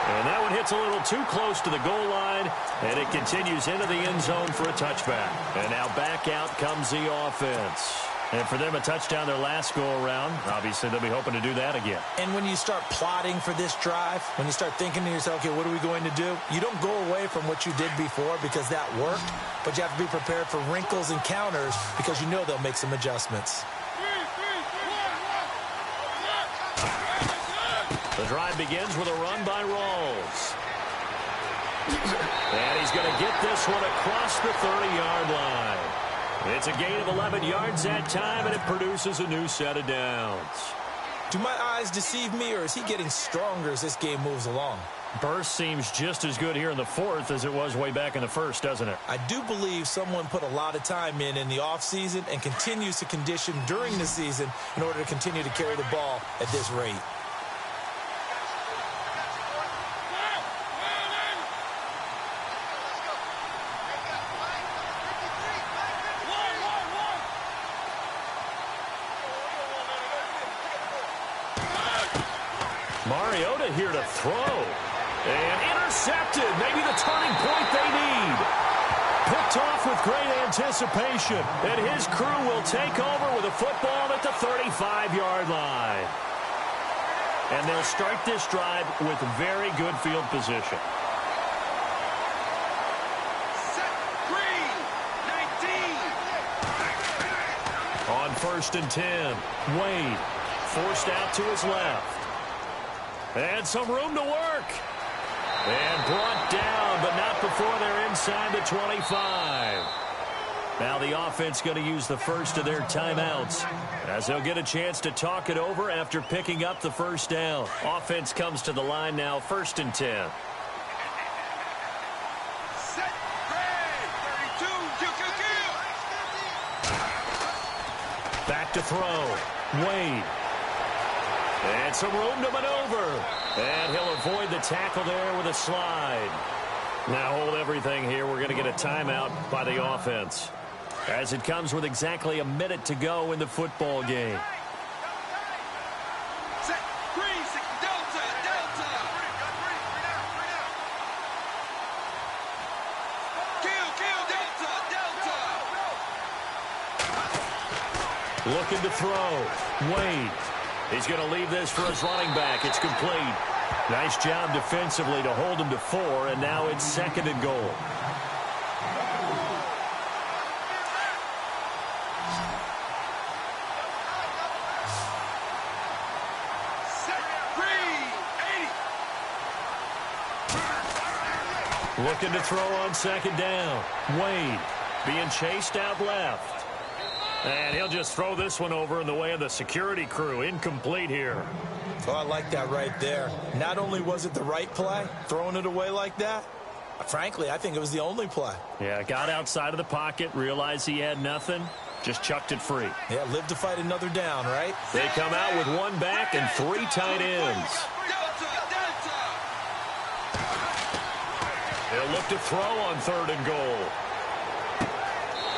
And that one hits a little too close to the goal line, and it continues into the end zone for a touchback. And now back out comes the offense. And for them, a touchdown their last go-around. Obviously, they'll be hoping to do that again. And when you start plotting for this drive, when you start thinking to yourself, okay, what are we going to do? You don't go away from what you did before because that worked, but you have to be prepared for wrinkles and counters because you know they'll make some adjustments. The drive begins with a run by Rawls. And he's going to get this one across the 30-yard line. It's a gain of 11 yards that time, and it produces a new set of downs. Do my eyes deceive me, or is he getting stronger as this game moves along? Burst seems just as good here in the fourth as it was way back in the first, doesn't it? I do believe someone put a lot of time in the offseason and continues to condition during the season in order to continue to carry the ball at this rate. Mariota here to throw. And intercepted. Maybe the turning point they need. Picked off with great anticipation. And his crew will take over with a football at the 35-yard line. And they'll start this drive with very good field position. Set green, 19. On 1st and 10, Wade forced out to his left. And some room to work. And brought down, but not before they're inside the 25. Now the offense going to use the first of their timeouts as they'll get a chance to talk it over after picking up the first down. Offense comes to the line now, 1st and 10. Set red, 32, kill. Back to throw. Wade. And some room to maneuver. And he'll avoid the tackle there with a slide. Now hold everything here. We're going to get a timeout by the offense, as it comes with exactly a minute to go in the football game. Set green, delta. Kill, delta. Looking to throw. Wade. He's going to leave this for his running back. It's complete. Nice job defensively to hold him to 4, and now it's 2nd and goal. Set green, 80. Looking to throw on 2nd down. Wade being chased out left. And he'll just throw this one over in the way of the security crew. Incomplete here. Oh, I like that right there. Not only was it the right play, throwing it away like that, Frankly, I think it was the only play. Yeah, got outside of the pocket, realized he had nothing, just chucked it free. Yeah, live to fight another down, right? They come out with one back and 3 tight ends. They'll look to throw on 3rd and goal.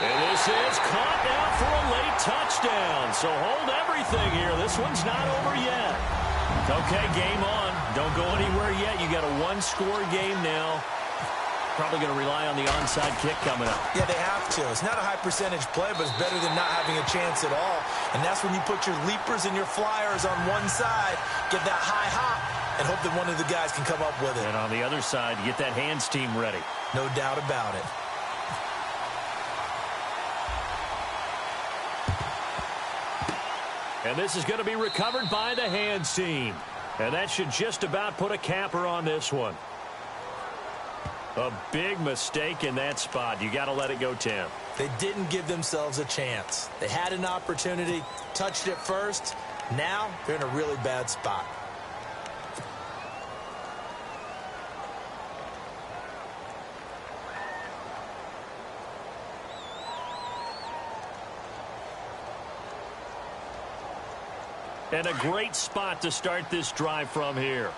And this is caught now for a late touchdown. So hold everything here. This one's not over yet. Okay, game on. Don't go anywhere yet. You got a 1-score game now. Probably going to rely on the onside kick coming up. Yeah, they have to. It's not a high percentage play, but it's better than not having a chance at all. And that's when you put your leapers and your flyers on one side, get that high hop, and hope that one of the guys can come up with it. And on the other side, you get that hands team ready. No doubt about it. And this is going to be recovered by the hands team. And that should just about put a capper on this one. A big mistake in that spot. You got to let it go 10. They didn't give themselves a chance. They had an opportunity, touched it first. Now they're in a really bad spot. And a great spot to start this drive from here.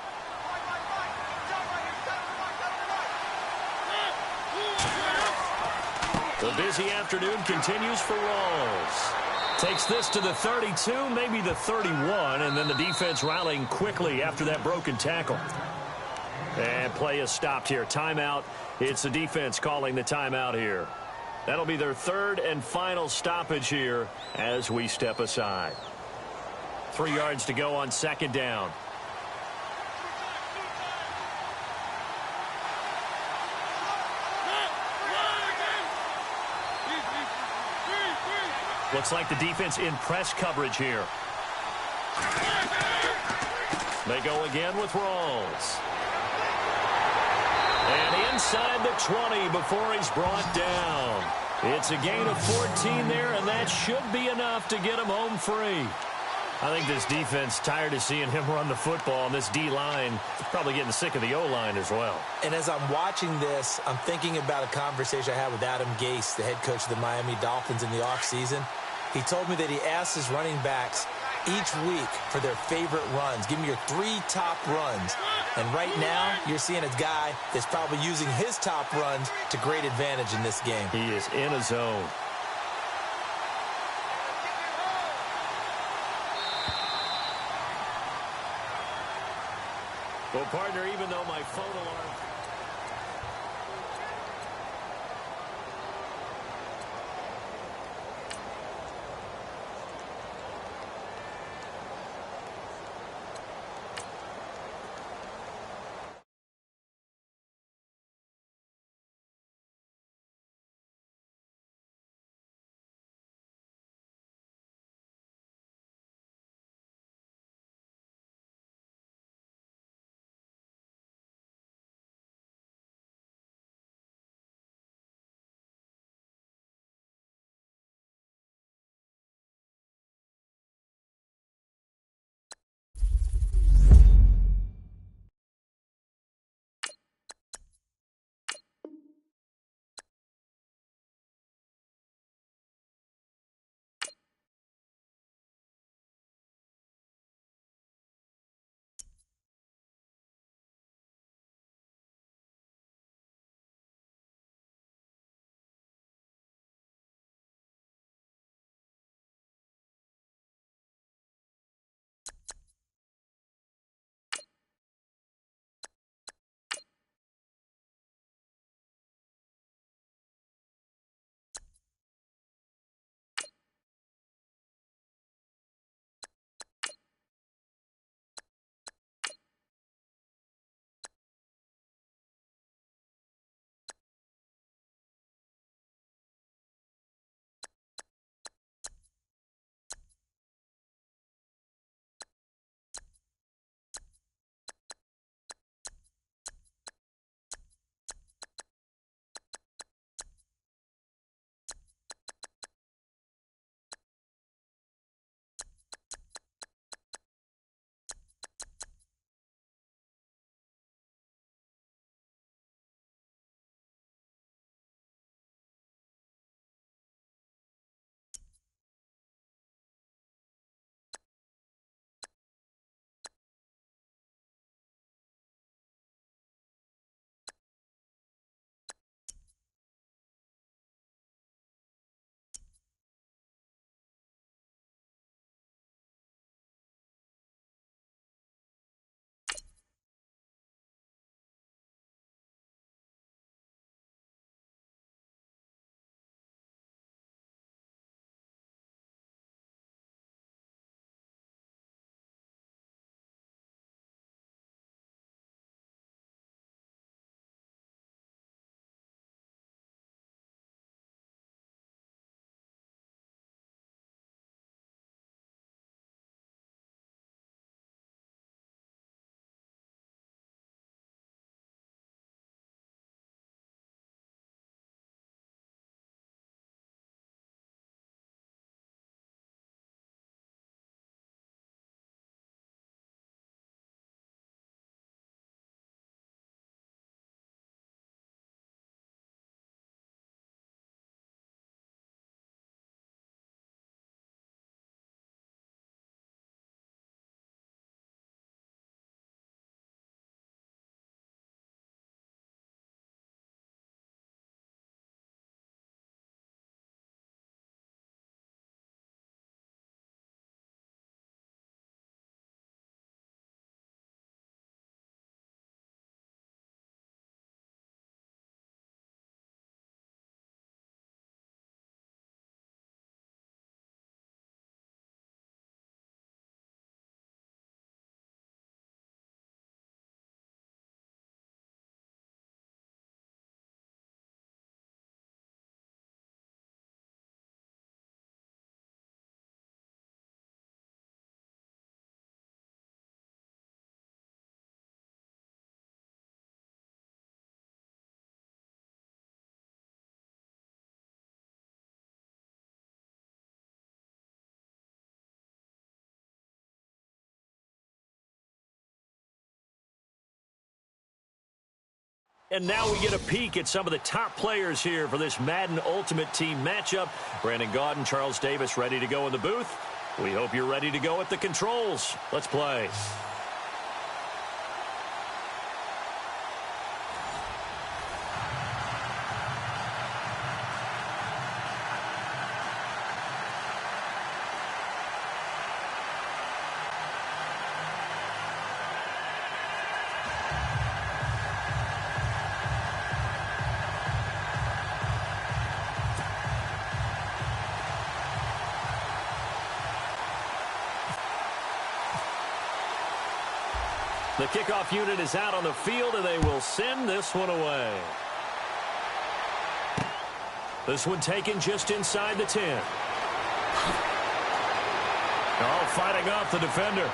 The busy afternoon continues for Rawls. Takes this to the 32, maybe the 31, and then the defense rallying quickly after that broken tackle. And play is stopped here. Timeout. It's the defense calling the timeout here. That'll be their 3rd and final stoppage here as we step aside. 3 yards to go on 2nd down. Looks like the defense in press coverage here. They go again with Rawls. And inside the 20 before he's brought down. It's a gain of 14 there, and that should be enough to get him home free. I think this defense tired of seeing him run the football, and this D-line probably getting sick of the O-line as well. And as I'm watching this, I'm thinking about a conversation I had with Adam Gase, the head coach of the Miami Dolphins in the offseason. He told me that he asked his running backs each week for their favorite runs. Give me your 3 top runs. And right now, you're seeing a guy that's probably using his top runs to great advantage in this game. He is in a zone. Well, partner, even though my phone alarm... And now we get a peek at some of the top players here for this Madden Ultimate Team matchup. Brandon Gaudin, Charles Davis ready to go in the booth. We hope you're ready to go at the controls. Let's play. The kickoff unit is out on the field, and they will send this one away. This one taken just inside the 10. Oh, fighting off the defender.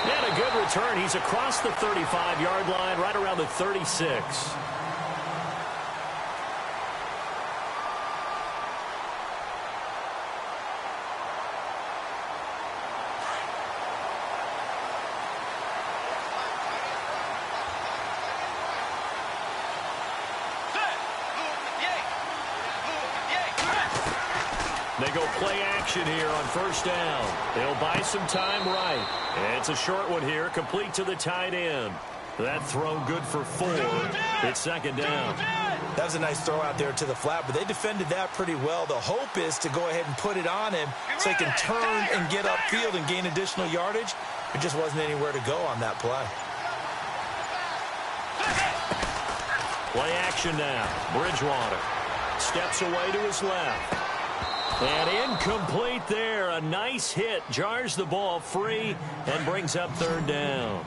And a good return. He's across the 35-yard line, right around the 36. They go play action here on first down. They'll buy some time right. It's a short one here, complete to the tight end. That throw good for 4. It's second down. That was a nice throw out there to the flat, but they defended that pretty well. The hope is to go ahead and put it on him so he can turn and get upfield and gain additional yardage. There just wasn't anywhere to go on that play. Play action now. Bridgewater steps away to his left. And incomplete there. A nice hit. Jars the ball free and brings up third down.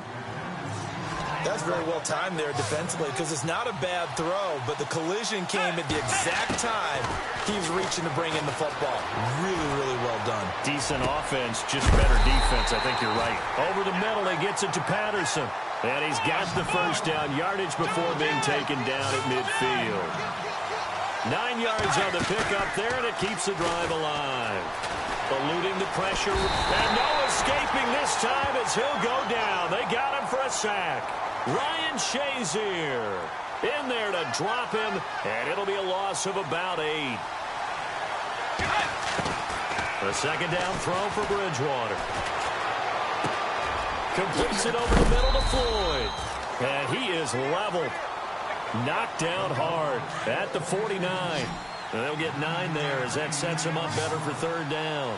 That's very well timed there defensively because it's not a bad throw, but the collision came at the exact time he was reaching to bring in the football. Really, really well done. Decent offense, just better defense. I think you're right. Over the middle, he gets it to Patterson. And he's got the first down yardage before being taken down at midfield. 9 yards on the pickup there, and it keeps the drive alive. Eluding the pressure, and no escaping this time as he'll go down. They got him for a sack. Ryan Shazier in there to drop him, and it'll be a loss of about 8. A second down throw for Bridgewater. Completes it over the middle to Floyd. And he is leveled. Knocked down hard at the 49. And they'll get 9 there as that sets him up better for third down.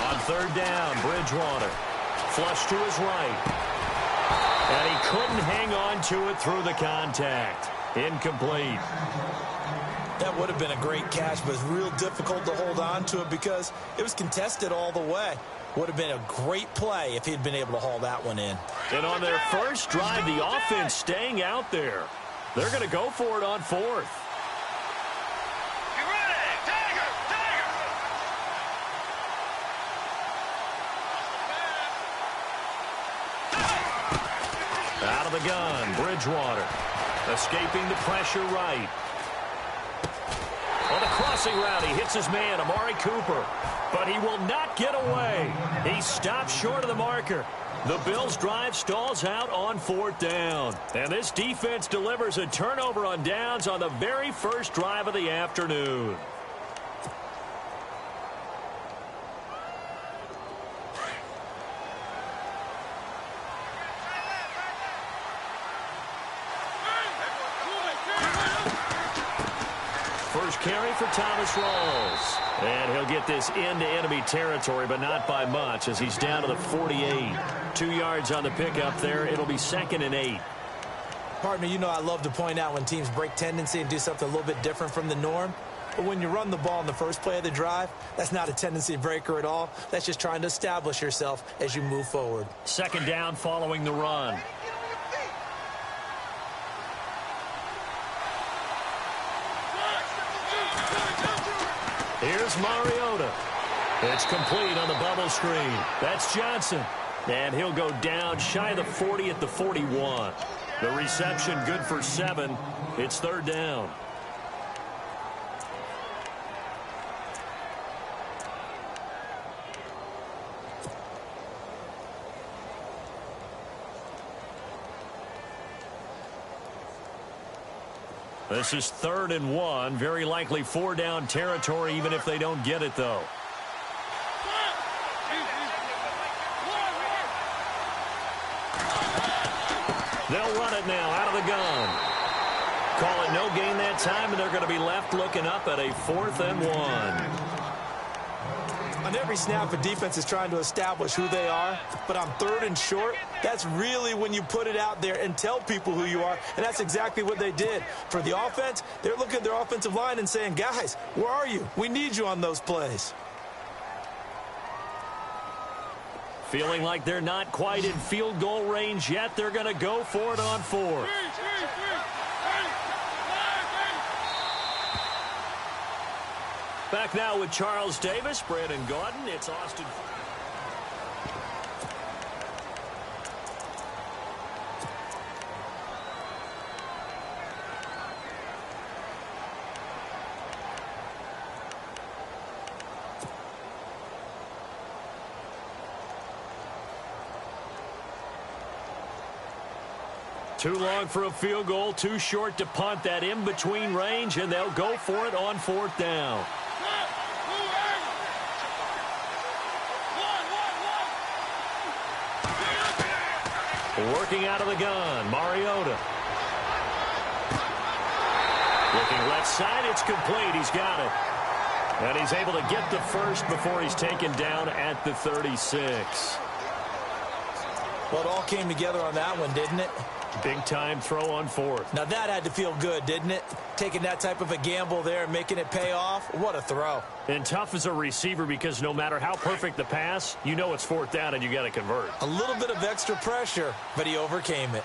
On third down, Bridgewater. Flush to his right. And he couldn't hang on to it through the contact. Incomplete. That would have been a great catch, but it's real difficult to hold on to it because it was contested all the way. Would have been a great play if he'd been able to haul that one in. And on their first drive, the offense staying out there. They're going to go for it on 4th. Get ready! Tiger! Tiger! Out of the gun, Bridgewater. Escaping the pressure right. On the crossing route, he hits his man, Amari Cooper. But he will not get away. He stops short of the marker. The Bills' drive stalls out on 4th down. And this defense delivers a turnover on downs on the very first drive of the afternoon. First carry for Thomas Rawls. And he'll get this into enemy territory, but not by much as he's down to the 48. 2 yards on the pickup there. It'll be 2nd and 8. Partner, you know I love to point out when teams break tendency and do something a little bit different from the norm. But when you run the ball in the first play of the drive, that's not a tendency breaker at all. That's just trying to establish yourself as you move forward. Second down following the run. Here's Mariota. It's complete on the bubble screen. That's Johnson. And he'll go down shy of the 40 at the 41. The reception good for 7. It's third down. This is 3rd and 1. Very likely 4-down territory, even if they don't get it, though. They'll run it now out of the gun. Call it no gain that time, and they're going to be left looking up at a 4th and 1. On every snap, a defense is trying to establish who they are, but on 3rd and short, that's really when you put it out there and tell people who you are, and that's exactly what they did. For the offense, they're looking at their offensive line and saying, guys, where are you? We need you on those plays. Feeling like they're not quite in field goal range yet. They're going to go for it on 4th. Back now with Charles Davis, Brandon Gaudin. It's Austin. Too long for a field goal, too short to punt. That in-between range, and they'll go for it on 4th down. Working out of the gun, Mariota. Looking left side, it's complete. He's got it. And he's able to get the first before he's taken down at the 36. Well, it all came together on that one, didn't it? Big-time throw on 4th. Now, that had to feel good, didn't it? Taking that type of a gamble there and making it pay off. What a throw. And tough as a receiver because no matter how perfect the pass, you know it's 4th down and you got to convert. A little bit of extra pressure, but he overcame it.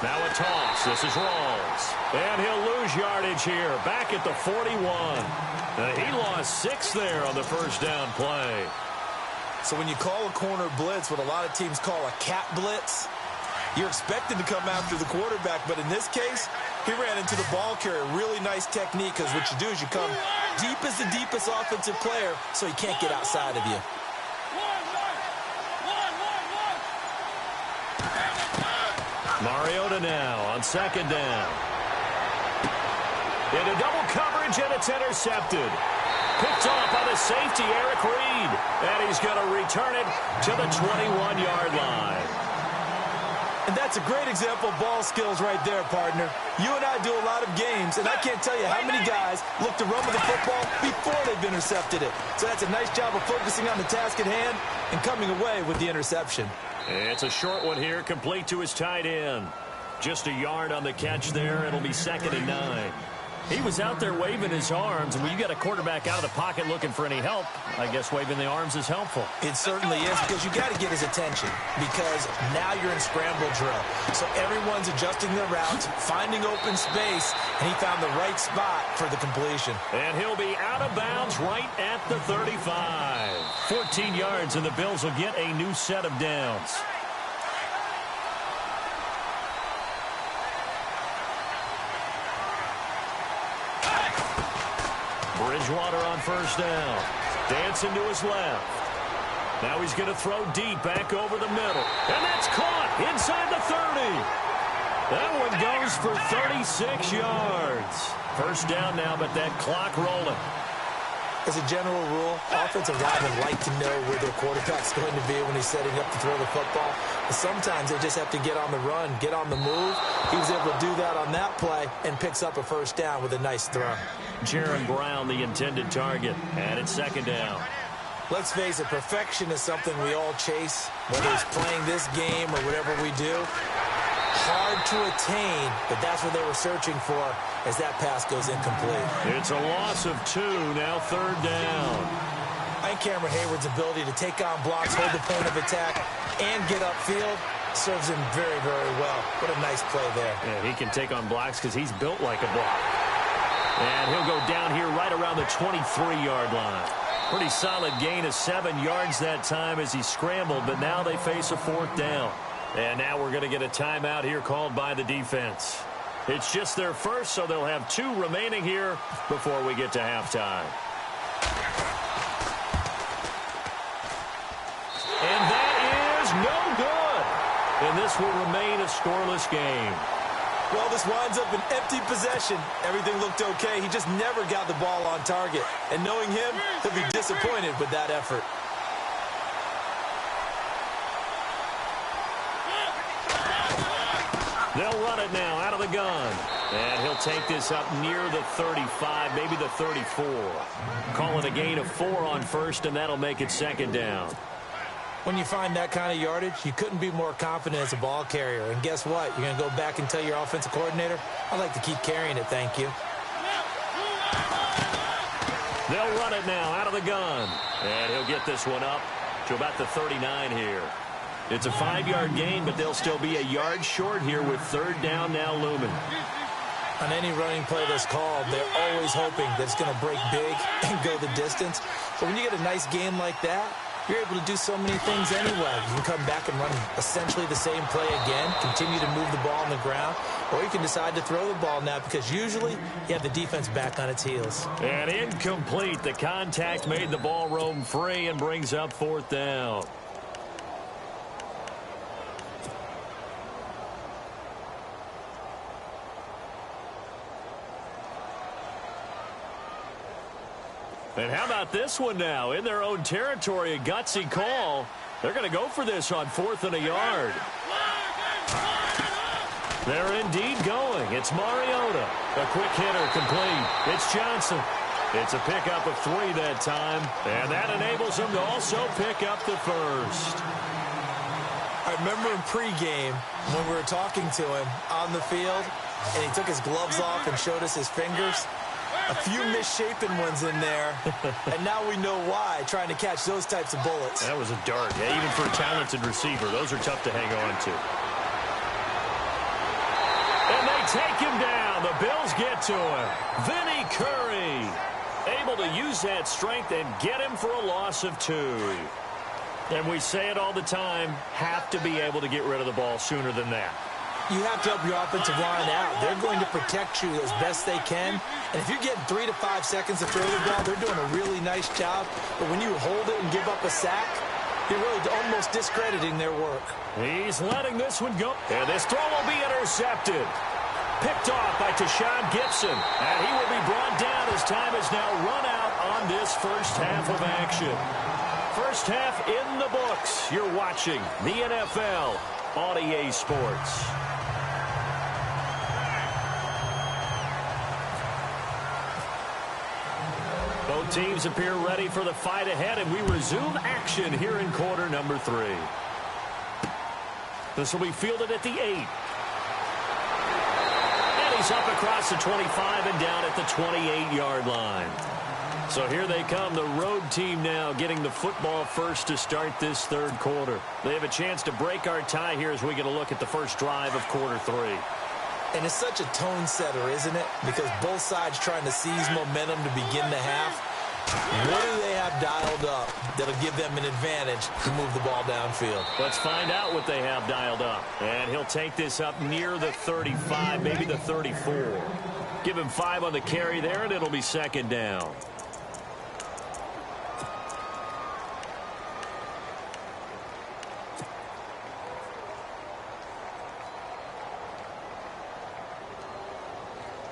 Now a toss. This is Rawls. And he'll lose yardage here. Back at the 41. He lost 6 there on the first down play. So when you call a corner blitz, what a lot of teams call a cat blitz, you're expected to come after the quarterback. But in this case, he ran into the ball carrier. Really nice technique, because what you do is you come deep as the deepest offensive player so he can't get outside of you. Mariota now on 2nd down. Into double coverage, and it's intercepted. Picked off by the safety, Eric Reed. And he's going to return it to the 21-yard line. And that's a great example of ball skills right there, partner. You and I do a lot of games, and I can't tell you how many guys look to run with the football before they've intercepted it. So that's a nice job of focusing on the task at hand and coming away with the interception. It's a short one here, complete to his tight end. Just a yard on the catch there. It'll be 2nd and 9. He was out there waving his arms, and when you got a quarterback out of the pocket looking for any help, I guess waving the arms is helpful. It certainly is, because you got to get his attention, because now you're in scramble drill. So everyone's adjusting their routes, finding open space, and he found the right spot for the completion. And he'll be out of bounds right at the 35. 14 yards, and the Bills will get a new set of downs. Bridgewater on first down. Dancing to his left. Now he's going to throw deep back over the middle. And that's caught inside the 30. That one goes for 36 yards. First down now, but that clock rolling. As a general rule, offensive linemen like to know where their quarterback's going to be when he's setting up to throw the football. But sometimes they just have to get on the run, get on the move. He was able to do that on that play and picks up a first down with a nice throw. Jaron Brown, the intended target, and it's 2nd down. Let's face it, perfection is something we all chase, whether it's playing this game or whatever we do. Hard to attain, but that's what they were searching for as that pass goes incomplete. It's a loss of 2, now 3rd down. I think Cameron Hayward's ability to take on blocks, hold the point of attack, and get upfield serves him very, very well. What a nice play there. Yeah, he can take on blocks because he's built like a block. And he'll go down here right around the 23-yard line. Pretty solid gain of 7 yards that time as he scrambled, but now they face a 4th down. And now we're going to get a timeout here called by the defense. It's just their first, so they'll have 2 remaining here before we get to halftime. And that is no good. and this will remain a scoreless game. Well, this winds up an empty possession. Everything looked okay. He just never got the ball on target. And knowing him, he'll be disappointed with that effort. They'll run it now out of the gun. And he'll take this up near the 35, maybe the 34. Calling a gain of 4 on first, and that'll make it second down. When you find that kind of yardage, you couldn't be more confident as a ball carrier. And guess what? You're going to go back and tell your offensive coordinator, I'd like to keep carrying it, thank you. They'll run it now out of the gun. And he'll get this one up to about the 39 here. It's a 5-yard gain, but they'll still be a yard short here with third down now looming. On any running play that's called, they're always hoping that it's going to break big and go the distance. But when you get a nice game like that, you're able to do so many things anyway. You can come back and run essentially the same play again, continue to move the ball on the ground, or you can decide to throw the ball now because usually you have the defense back on its heels. And incomplete. The contact made the ball roam free and brings up fourth down. And how about this one now? In their own territory, a gutsy call. They're going to go for this on 4th and a yard. They're indeed going. It's Mariota. A quick hitter complete. It's Johnson. It's a pickup of 3 that time. And that enables him to also pick up the first. I remember in pregame when we were talking to him on the field, and he took his gloves off and showed us his fingers. A few misshapen ones in there, and now we know why, trying to catch those types of bullets. That was a dart. Yeah, even for a talented receiver, those are tough to hang on to. And they take him down. The Bills get to him. Vinny Curry able to use that strength and get him for a loss of 2. And we say it all the time, have to be able to get rid of the ball sooner than that. You have to help your offensive line out. They're going to protect you as best they can. And if you're getting 3 to 5 seconds to throw the ball, they're doing a really nice job. But when you hold it and give up a sack, you're really almost discrediting their work. He's letting this one go. And this throw will be intercepted. Picked off by Tashawn Gibson. And he will be brought down as time is now run out on this first half of action. First half in the books. You're watching the NFL on EA Sports. Both teams appear ready for the fight ahead, and we resume action here in quarter number 3. This will be fielded at the 8. And he's up across the 25 and down at the 28-yard line. So here they come, the road team now getting the football first to start this third quarter. They have a chance to break our tie here as we get a look at the first drive of quarter 3. And it's such a tone setter, isn't it? Because both sides trying to seize momentum to begin the half. What do they have dialed up that'll give them an advantage to move the ball downfield? Let's find out what they have dialed up. And he'll take this up near the 35, maybe the 34. Give him 5 on the carry there, and it'll be second down.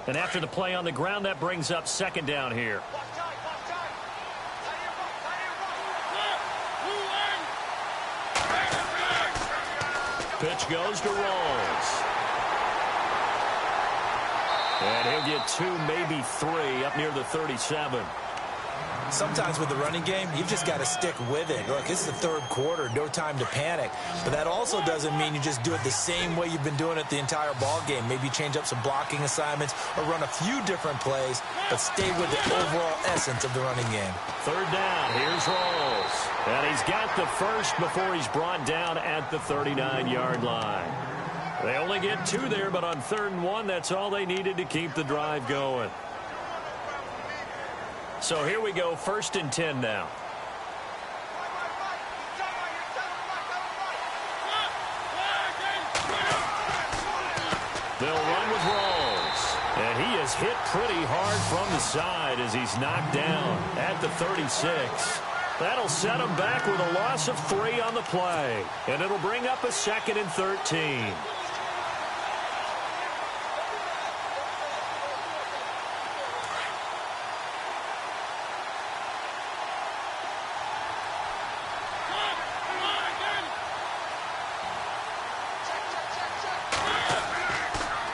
And after the play on the ground, that brings up second down here. Pitch goes to Rawls. And he'll get 2, maybe 3 up near the 37. Sometimes with the running game, you've just got to stick with it. Look, it's the third quarter, no time to panic. But that also doesn't mean you just do it the same way you've been doing it the entire ball game. Maybe change up some blocking assignments or run a few different plays, but stay with the overall essence of the running game. Third down, here's Rawls. And he's got the first before he's brought down at the 39-yard line. They only get 2 there, but on 3rd and 1, that's all they needed to keep the drive going. So here we go, 1st and 10 now. They'll run with Rawls. And he is hit pretty hard from the side as he's knocked down at the 36. That'll set them back with a loss of 3 on the play. And it'll bring up a 2nd and 13.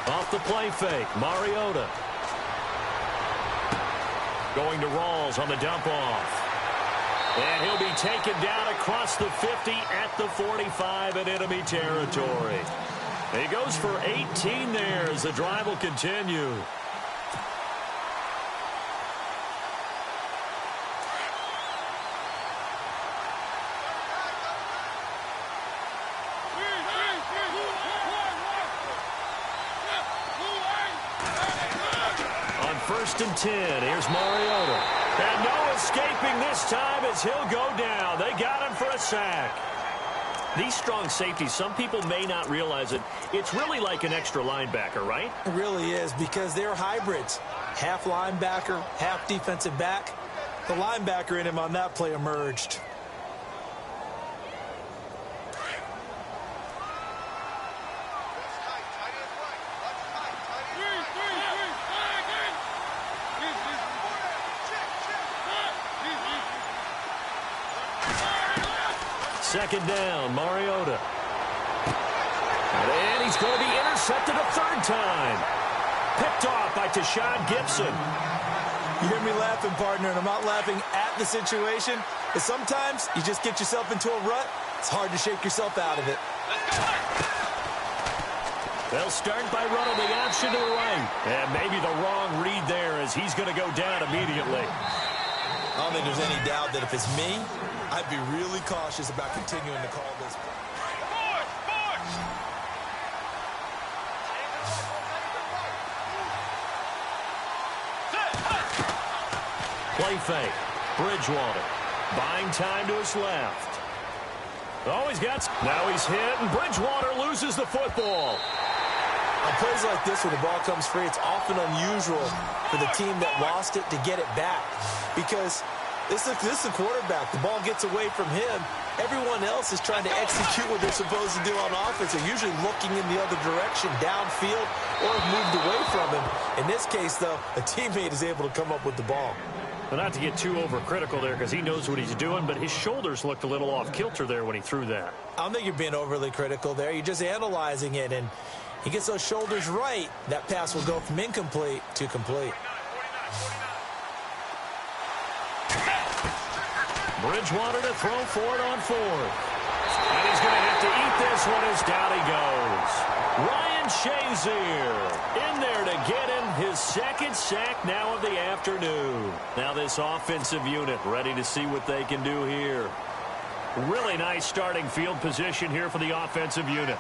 Off the play fake, Mariota. Going to Rawls on the dump off. And he'll be taken down across the 50 at the 45 in enemy territory. He goes for 18 there as the drive will continue. On 1st and 10, here's Mariota. And no escaping this time as he'll go down. They got him for a sack. These strong safeties, some people may not realize it. It's really like an extra linebacker, right? It really is, because they're hybrids. Half linebacker, half defensive back. The linebacker in him on that play emerged. Second down, Mariota. And he's going to be intercepted a 3rd time. Picked off by Tashawn Gibson. You hear me laughing, partner, and I'm not laughing at the situation. But sometimes you just get yourself into a rut. It's hard to shake yourself out of it. They'll start by running the option to the right. And maybe the wrong read there as he's going to go down immediately. I don't think there's any doubt that if it's me, I'd be really cautious about continuing to call this. Play fake. Bridgewater. Buying time to his left. Oh, now he's hit, and Bridgewater loses the football. On plays like this, when the ball comes free, it's often unusual for the team that lost it to get it back. Because this is a quarterback. The ball gets away from him. Everyone else is trying to execute what they're supposed to do on offense. They're usually looking in the other direction, downfield, or have moved away from him. In this case, though, a teammate is able to come up with the ball. Well, not to get too overcritical there because he knows what he's doing, but his shoulders looked a little off kilter there when he threw that. I don't think you're being overly critical there. You're just analyzing it, and he gets those shoulders right. That pass will go from incomplete to complete. Bridgewater to throw for it on 4th. And he's going to have to eat this one as down he goes. Ryan Shazier in there to get him his 2nd sack now of the afternoon. Now this offensive unit ready to see what they can do here. Really nice starting field position here for the offensive unit.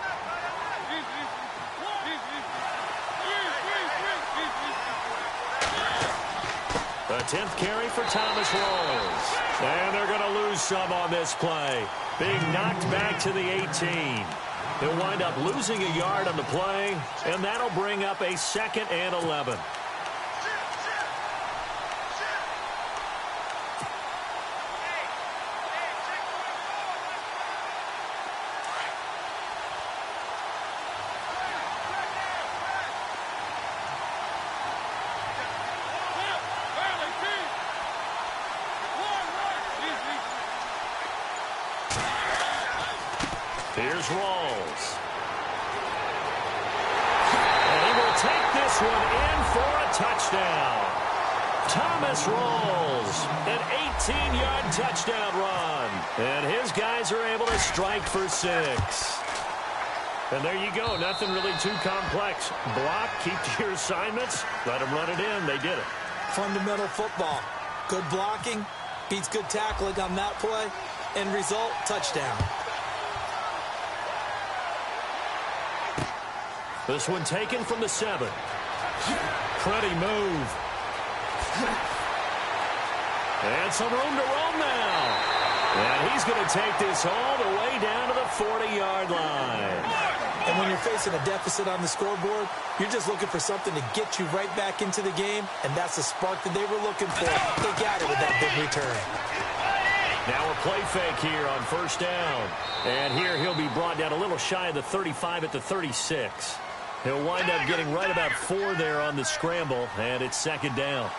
The 10th carry for Thomas Rawls. And they're going to lose some on this play. Being knocked back to the 18. He'll wind up losing a yard on the play, and that'll bring up a 2nd and 11. Here's Rawls. And he will take this one in for a touchdown. Thomas Rawls, an 18-yard touchdown run. And his guys are able to strike for 6. And there you go. Nothing really too complex. Block, keep to your assignments, let them run it in. They did it. Fundamental football. Good blocking, beats good tackling on that play. End result, touchdown. This one taken from the 7. Pretty move. And some room to roam now. And he's going to take this all the way down to the 40-yard line. And when you're facing a deficit on the scoreboard, you're just looking for something to get you right back into the game, and that's the spark that they were looking for. They got it with that big return. Now a play fake here on first down. And here he'll be brought down a little shy of the 35 at the 36. He'll wind up getting right about 4 there on the scramble, and it's second down.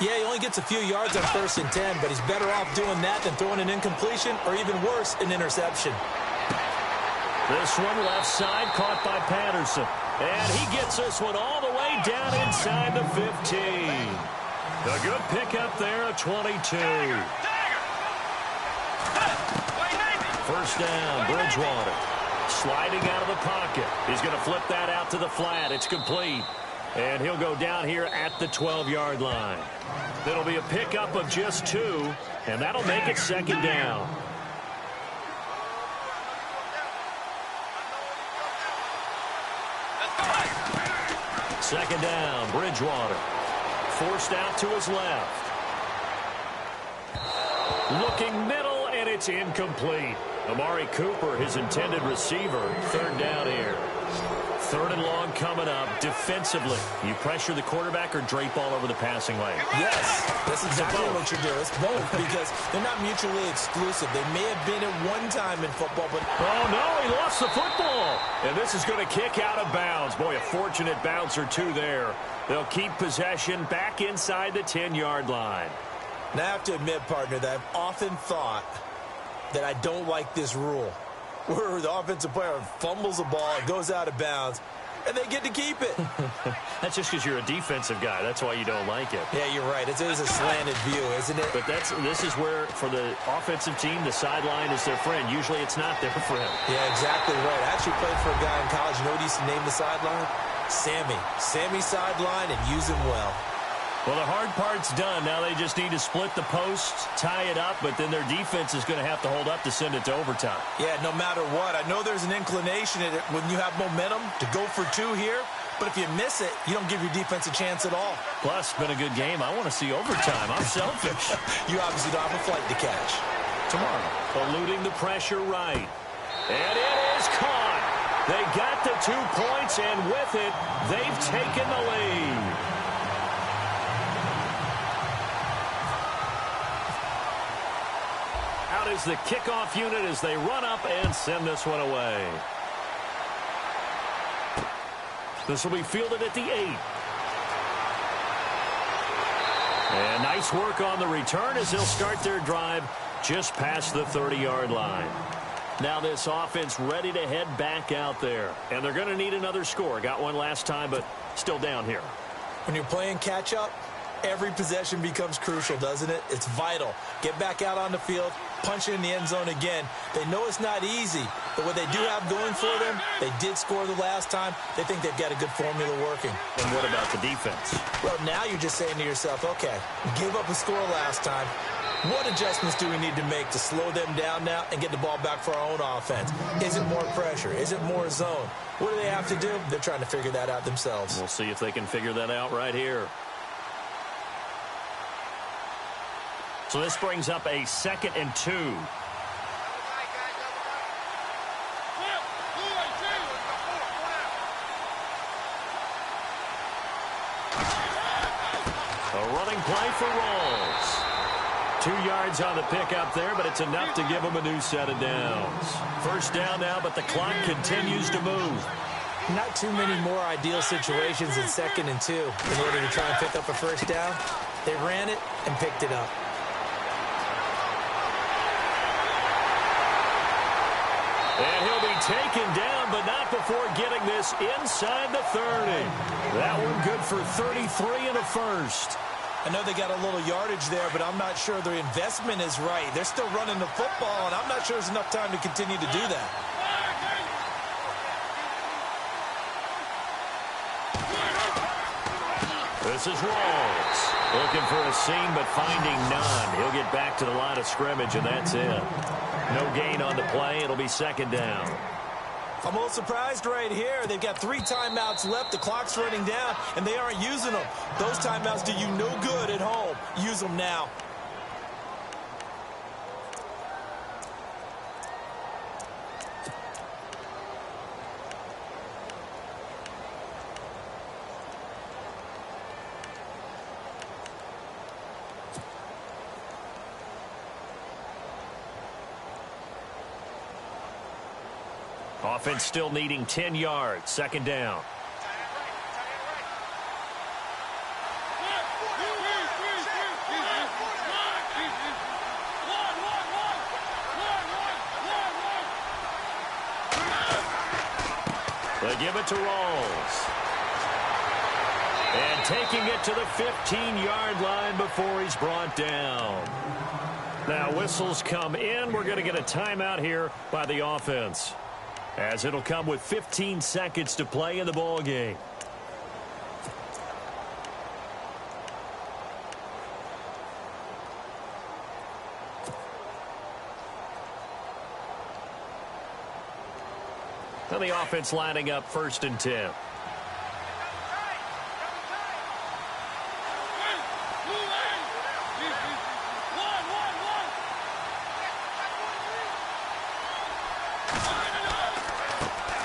Yeah, he only gets a few yards on 1st and 10, but he's better off doing that than throwing an incompletion or even worse, an interception. This one left side caught by Patterson. And he gets this one all the way down inside the 15. A good pickup there, a 22. First down, Bridgewater. Sliding out of the pocket. He's going to flip that out to the flat. It's complete. And he'll go down here at the 12-yard line. It'll be a pickup of just 2, and that'll make it second down. Second down, Bridgewater. Forced out to his left. Looking middle, and it's incomplete. Amari Cooper, his intended receiver. Third down here. Third and long coming up. Defensively, you pressure the quarterback or drape all over the passing lane? Yes, that's exactly what you do. It's both because they're not mutually exclusive. They may have been at one time in football, but... Oh, no, he lost the football. And this is going to kick out of bounds. Boy, a fortunate bounce or two there. They'll keep possession back inside the 10-yard line. Now, I have to admit, partner, that I've often thought that I don't like this rule, where the offensive player fumbles the ball, it goes out of bounds, and they get to keep it. That's just because you're a defensive guy. That's why you don't like it. Yeah, you're right. It is a slanted view, isn't it? But this is where, for the offensive team, the sideline is their friend. Usually it's not there for him. Yeah, exactly right. I actually played for a guy in college. You know what he used to name the sideline? Sammy. Sammy sideline, and use him well. Well, the hard part's done. Now they just need to split the posts, tie it up, but then their defense is going to have to hold up to send it to overtime. Yeah, no matter what. I know there's an inclination in it when you have momentum to go for 2 here, but if you miss it, you don't give your defense a chance at all. Plus, it's been a good game. I want to see overtime. I'm selfish. You obviously don't have a flight to catch. Tomorrow. Eluding the pressure right. And it is caught. They got the 2 points, and with it, they've taken the lead. Out is the kickoff unit as they run up and send this one away. This will be fielded at the 8. And nice work on the return as they'll start their drive just past the 30-yard line. Now this offense ready to head back out there. And they're going to need another score. Got one last time, but still down here. When you're playing catch-up, every possession becomes crucial, doesn't it? It's vital. Get back out on the field, punch it in the end zone again. They know it's not easy, but what they do have going for them, they did score the last time. They think they've got a good formula working. And what about the defense? Well, now you're just saying to yourself, okay, we gave up a score last time. What adjustments do we need to make to slow them down now and get the ball back for our own offense? Is it more pressure? Is it more zone? What do they have to do? They're trying to figure that out themselves. We'll see if they can figure that out right here. So this brings up a 2nd and 2. A running play for Rawls. 2 yards on the pickup there, but it's enough to give them a new set of downs. First down now, but the clock continues to move. Not too many more ideal situations in 2nd and 2 in order to try and pick up a first down. They ran it and picked it up. And he'll be taken down, but not before getting this inside the 30. That one good for 33 and a first. I know they got a little yardage there, but I'm not sure their investment is right. They're still running the football, and I'm not sure there's enough time to continue to do that. This is Rawls. Looking for a seam, but finding none. He'll get back to the line of scrimmage, and that's it. No gain on the play. It'll be second down. I'm a little surprised right here. They've got 3 timeouts left. The clock's running down, and they aren't using them. Those timeouts do you no good at home. Use them now. Offense still needing 10 yards. Second down. They give it to Rawls. And taking it to the 15-yard line before he's brought down. Now whistles come in. We're going to get a timeout here by the offense, as it'll come with 15 seconds to play in the ball game. Now the offense lining up 1st and 10.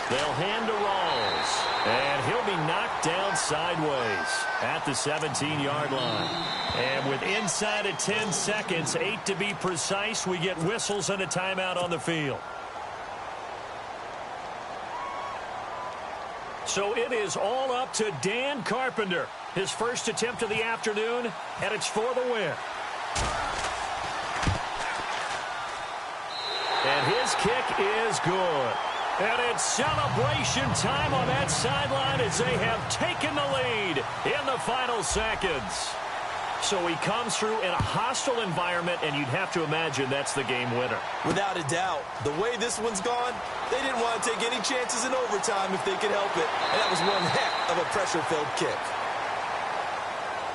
They'll hand to Rawls, and he'll be knocked down sideways at the 17-yard line. And with inside of 10 seconds, 8 to be precise, we get whistles and a timeout on the field. So it is all up to Dan Carpenter. His first attempt of the afternoon, and it's for the win. And his kick is good. And it's celebration time on that sideline as they have taken the lead in the final seconds. So he comes through in a hostile environment, and you'd have to imagine that's the game winner. Without a doubt. The way this one's gone, they didn't want to take any chances in overtime if they could help it. And that was one heck of a pressure-filled kick.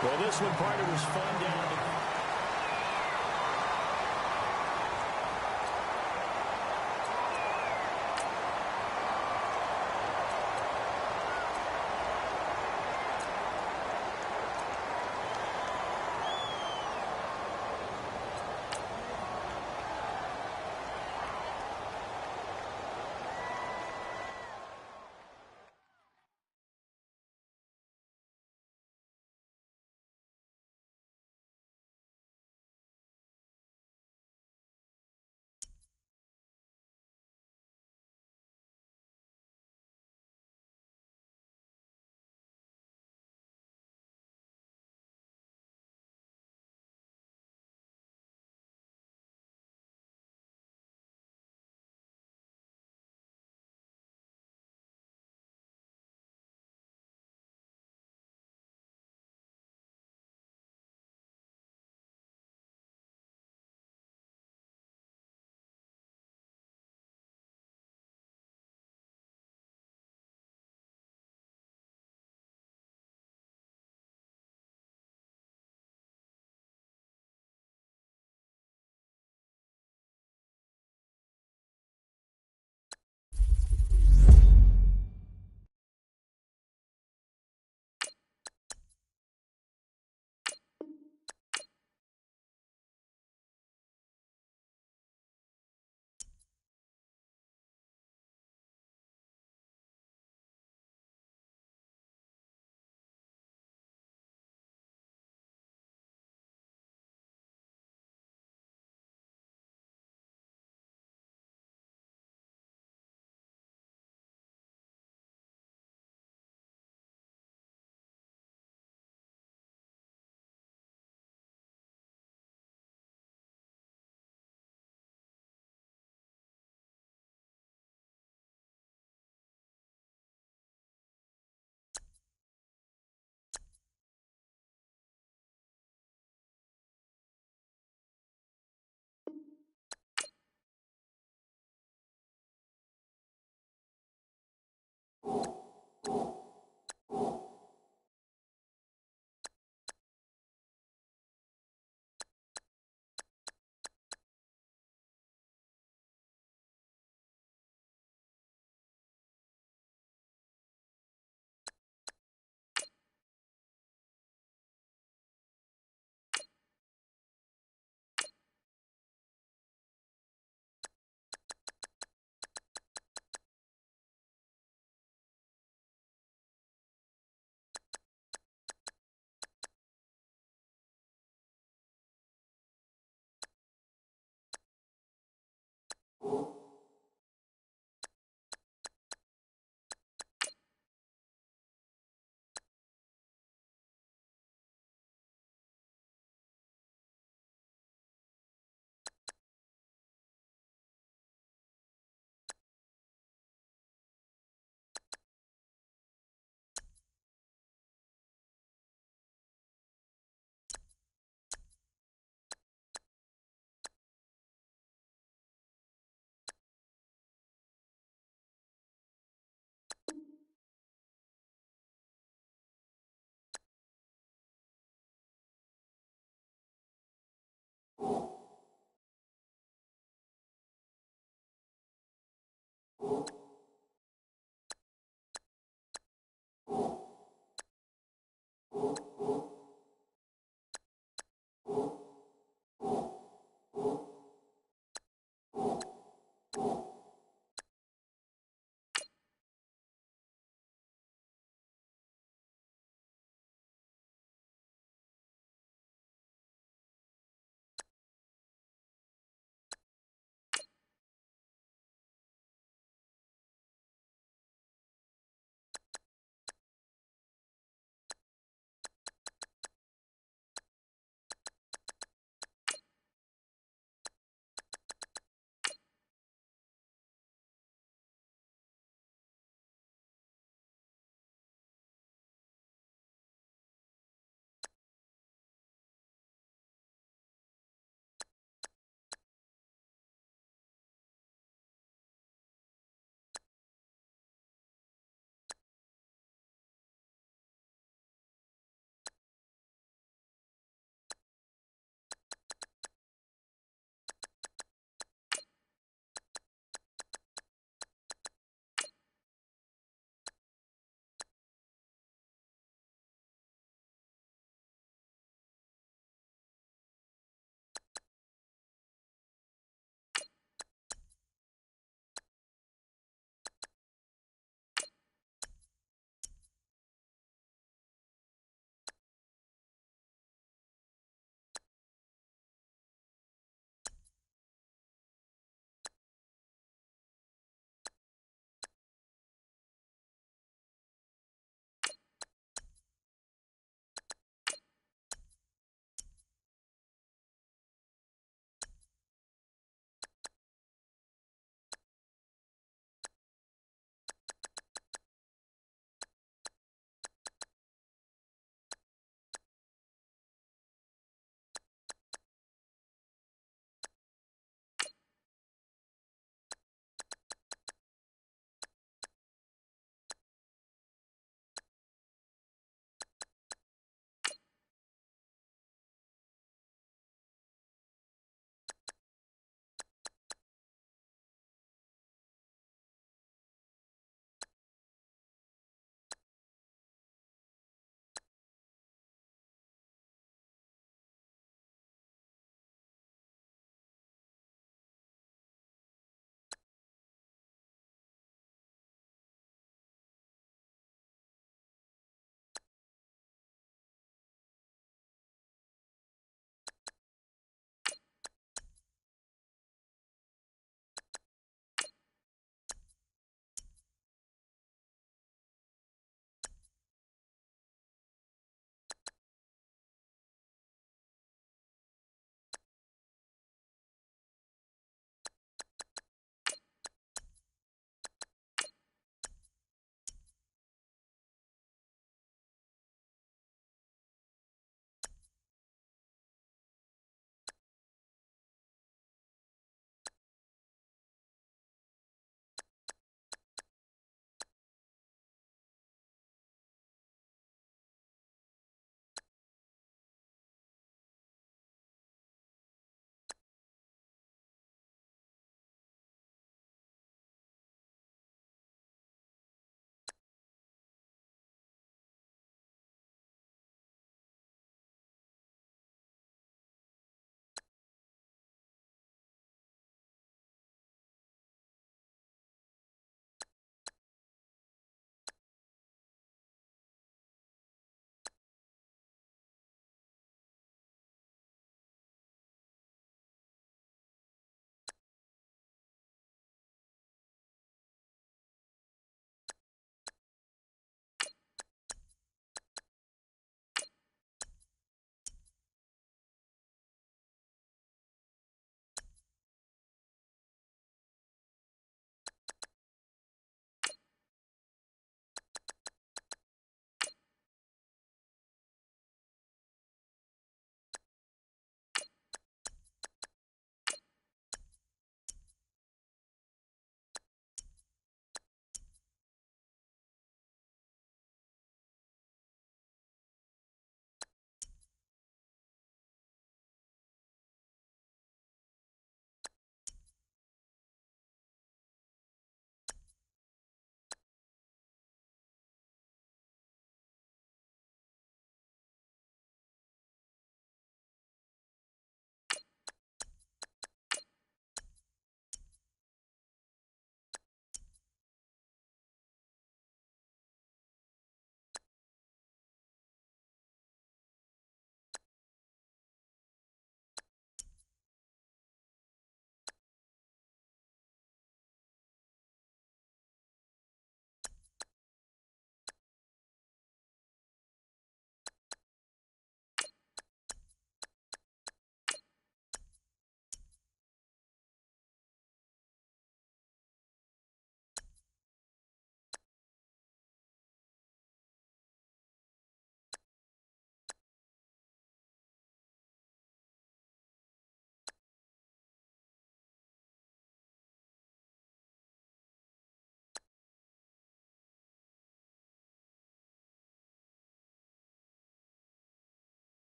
Well, this one, partner, was fun down the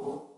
you